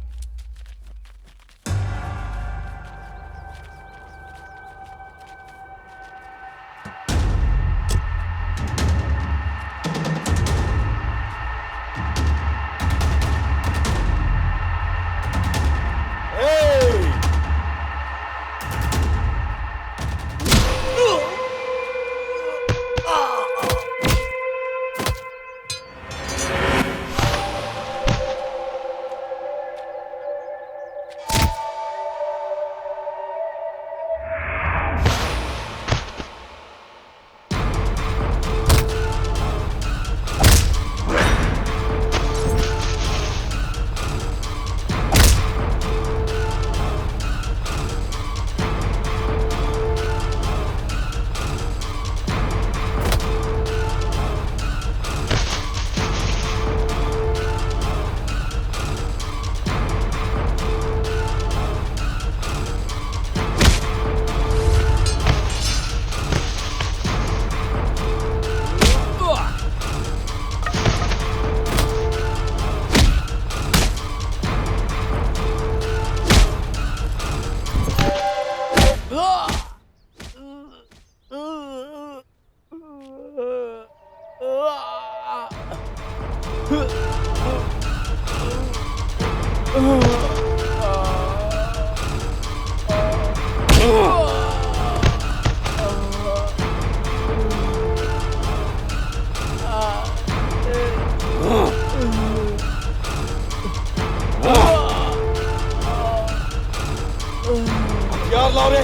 S1: यार लाओ रे।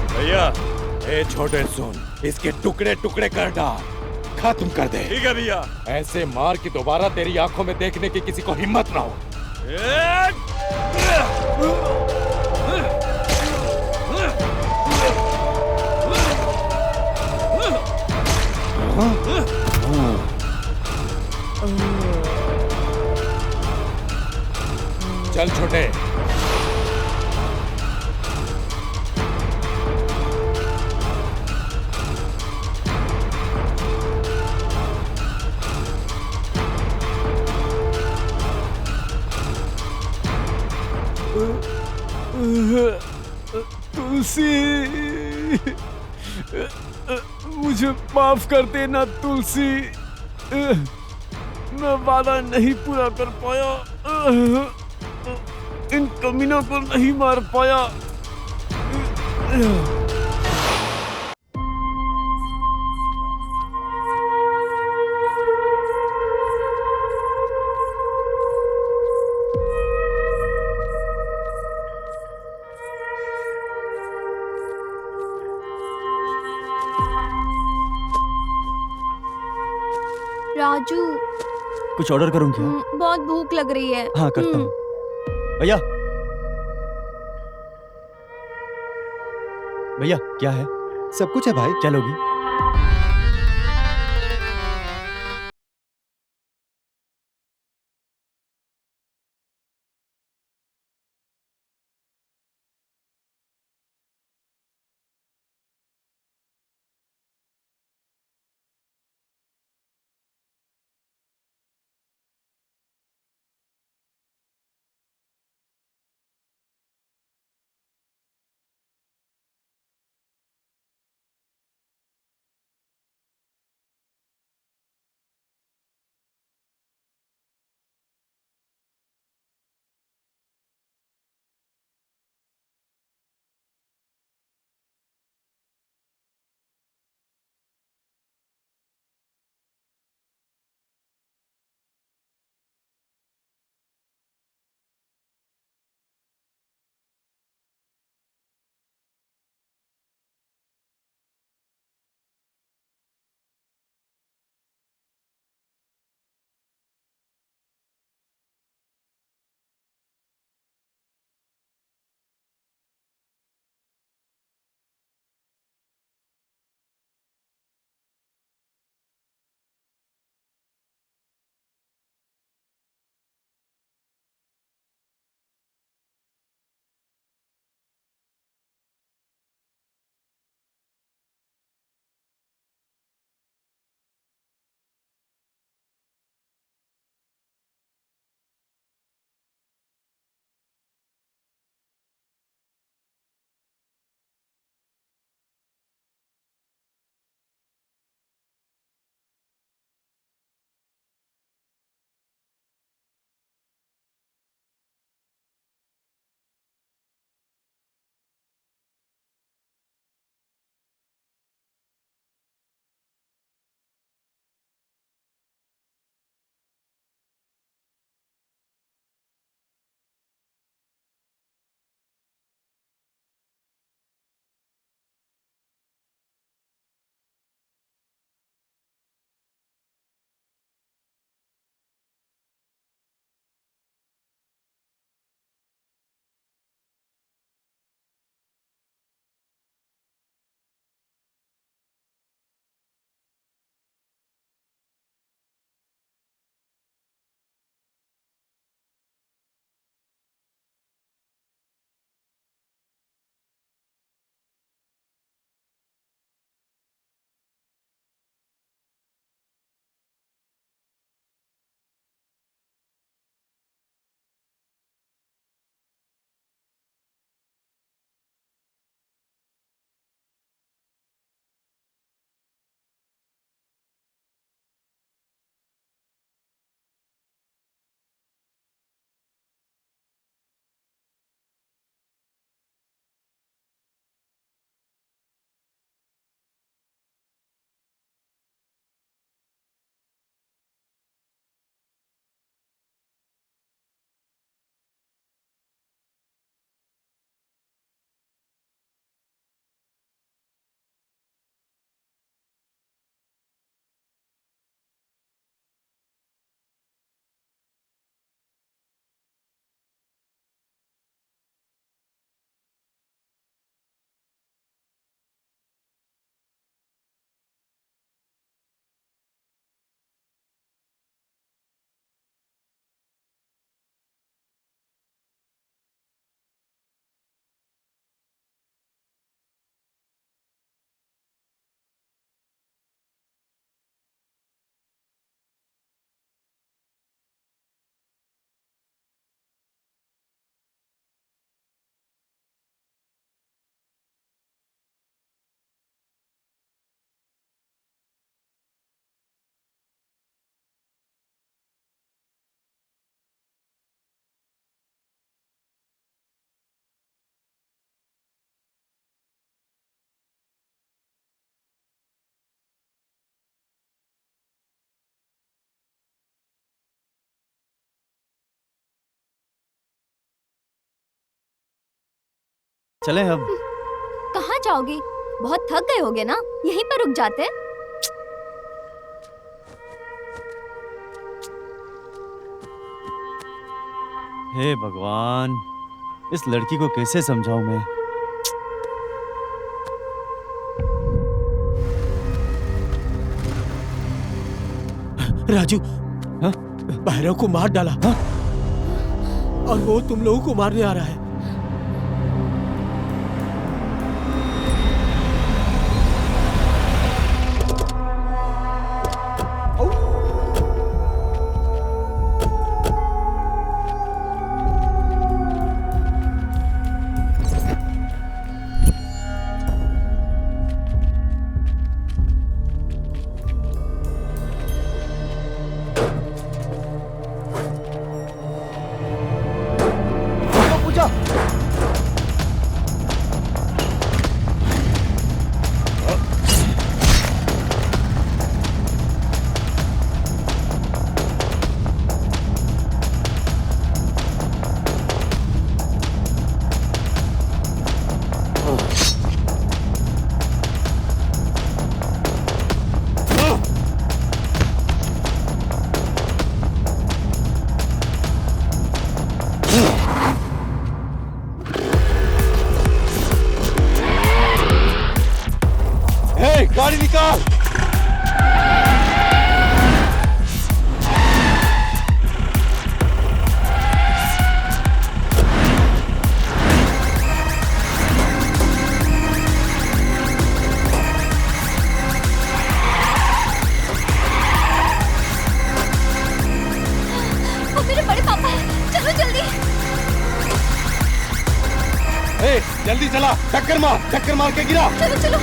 S5: भैया
S1: ए छोटे सुन, इसके टुकड़े टुकड़े कर डाल, खत्म कर दे।
S5: ठीक है भैया।
S1: ऐसे मार कि दोबारा तेरी आंखों में देखने की किसी को हिम्मत ना हो। चल छोटे।
S6: तुलसी, मुझे माफ कर देना तुलसी। मैं वादा नहीं पूरा कर पाया, इन कमीनों को नहीं मार पाया।
S7: राजू
S3: कुछ ऑर्डर करूं क्या?
S7: बहुत भूख लग रही है।
S3: हाँ करता हूँ। भैया भैया क्या है?
S9: सब कुछ है भाई।
S3: क्या लोगी? चलें अब?
S7: कहाँ जाओगे? बहुत थक गए होगे ना, यहीं पर रुक जाते।
S3: हे भगवान, इस लड़की को कैसे समझाऊं मैं?
S4: राजू,
S3: हाँ?
S4: भैरव को मार डाला। हाँ? और वो तुम लोगों को मारने आ रहा है।
S9: गाड़ी निकाल।
S7: वो मेरे बड़े पापा हैं, चलो जल्दी।
S9: जल्दी चला, टक्कर मार के गिरा।
S7: चलो चलो।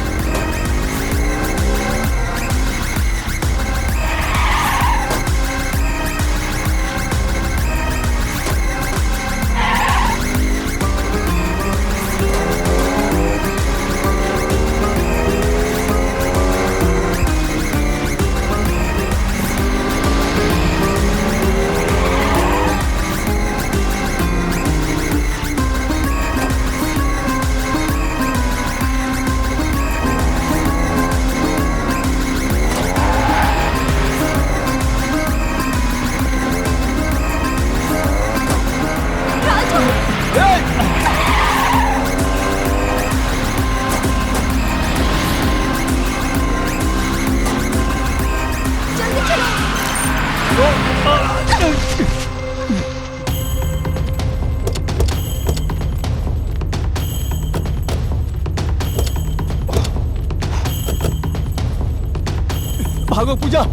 S4: भागो पूजा।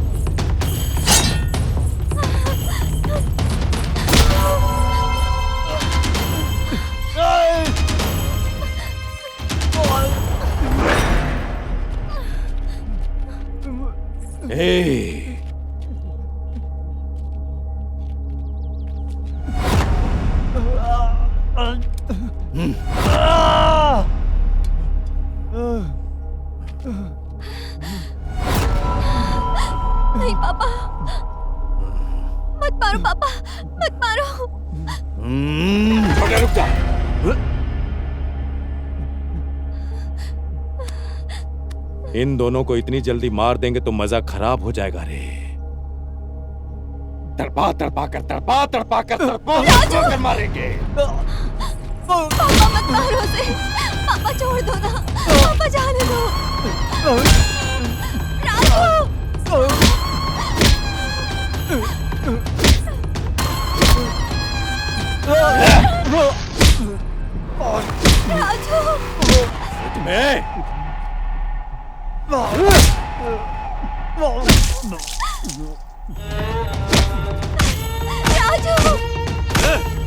S7: नहीं पापा, मत मारो पापा, मत मारो।
S9: रुक जा। इन दोनों को इतनी जल्दी मार देंगे तो मजा खराब हो जाएगा रे। तड़पा कर मारेंगे।
S7: पापा मत मारो उसे, पापा छोड़ दो ना, पापा जाने दो। राजू, राजू,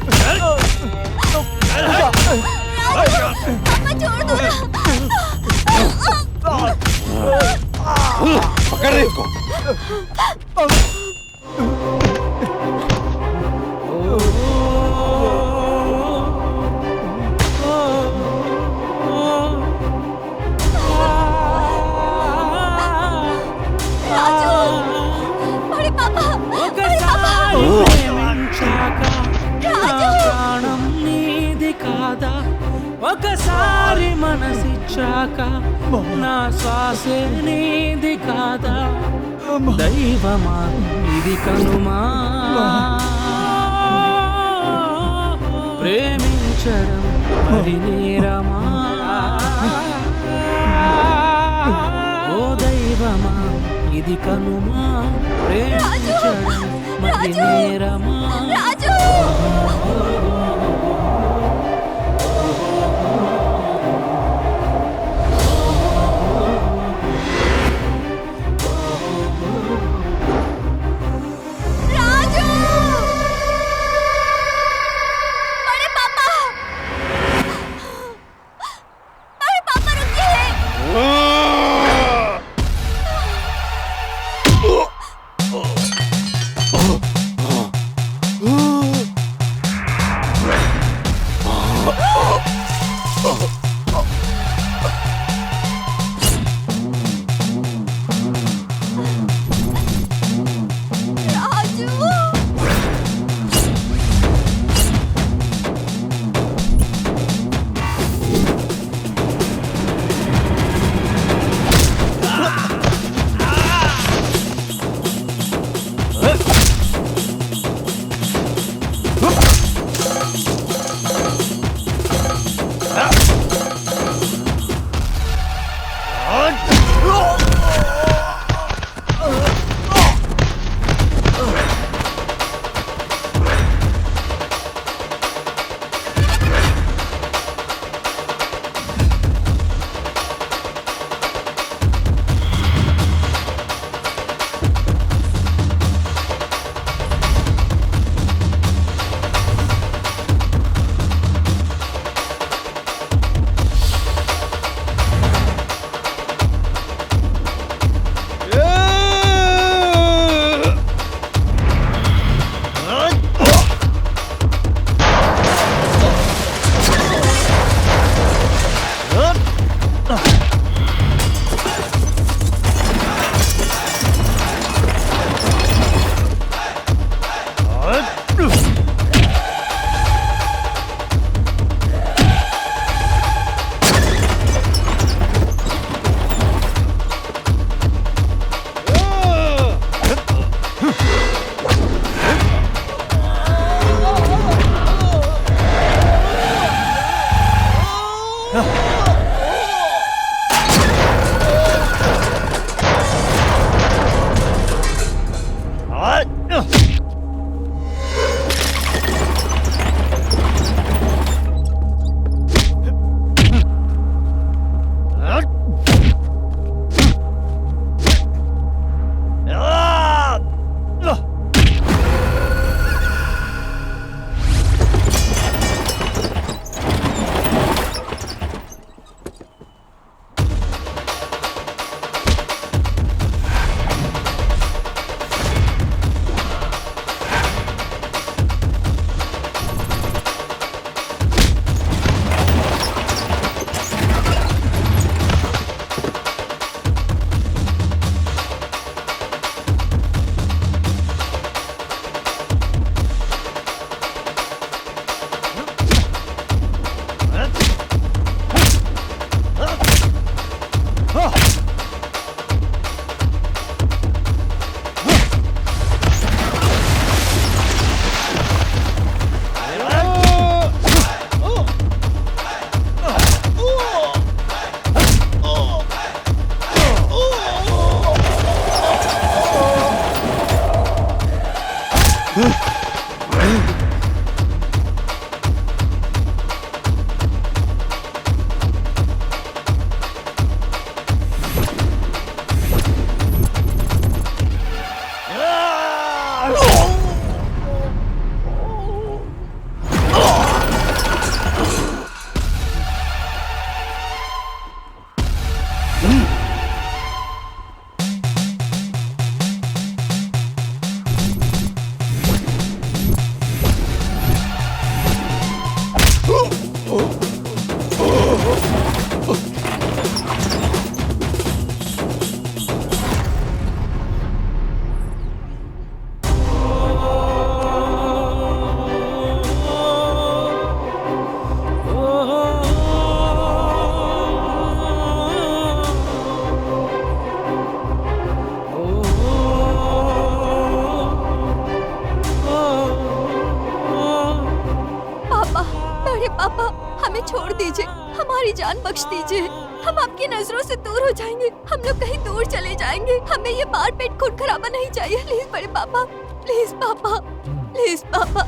S7: राजू, पापा छोड़ दो ना।
S9: पकड़ रहे इसको।
S7: बड़े पापा,
S12: ఒకసారి మనసిచ్చాక నా శ్వాసే నీది కాదా దైవమా ఇది కనుమా ప్రేమించడం మరి నేరమా ఓ దైవమా ఇది కనుమా ప్రేమించడం మరి నేరమా
S7: पापा दीजिए। हम आपकी नजरों से दूर हो जाएंगे, हम लोग कहीं दूर चले जाएंगे। हमें ये मार पेट खून खराबा नहीं चाहिए। प्लीज बड़े पापा, प्लीज पापा, प्लीज पापा,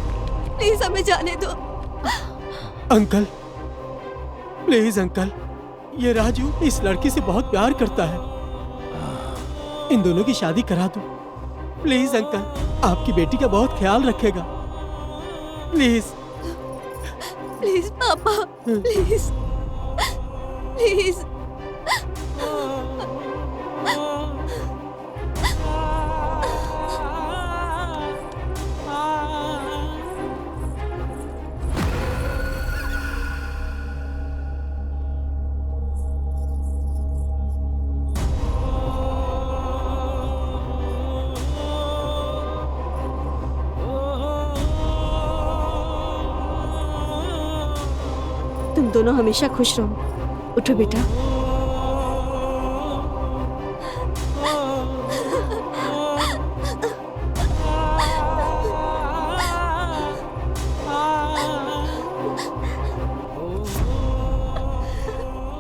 S7: प्लीज हमें जाने दो।
S4: अंकल, प्लीज अंकल, ये राजू इस लड़की से बहुत प्यार करता है। इन दोनों की शादी करा दो प्लीज अंकल, आपकी बेटी का बहुत ख्याल रखेगा। प्लीज
S7: प्लीज पापा, प्लीज प्लीज।
S2: तुम दोनों हमेशा खुश रहो। उठो बेटा।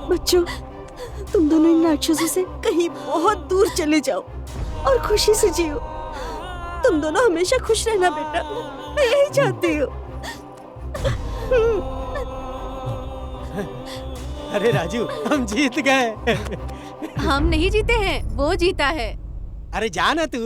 S2: बच्चों, तुम दोनों इन राक्षसों से कहीं बहुत दूर चले जाओ और खुशी से जियो। तुम दोनों हमेशा खुश रहना बेटा, मैं यही चाहती हूँ।
S4: अरे राजू, हम जीत गए।
S8: हम नहीं जीते हैं, वो जीता है।
S4: अरे जाना तू।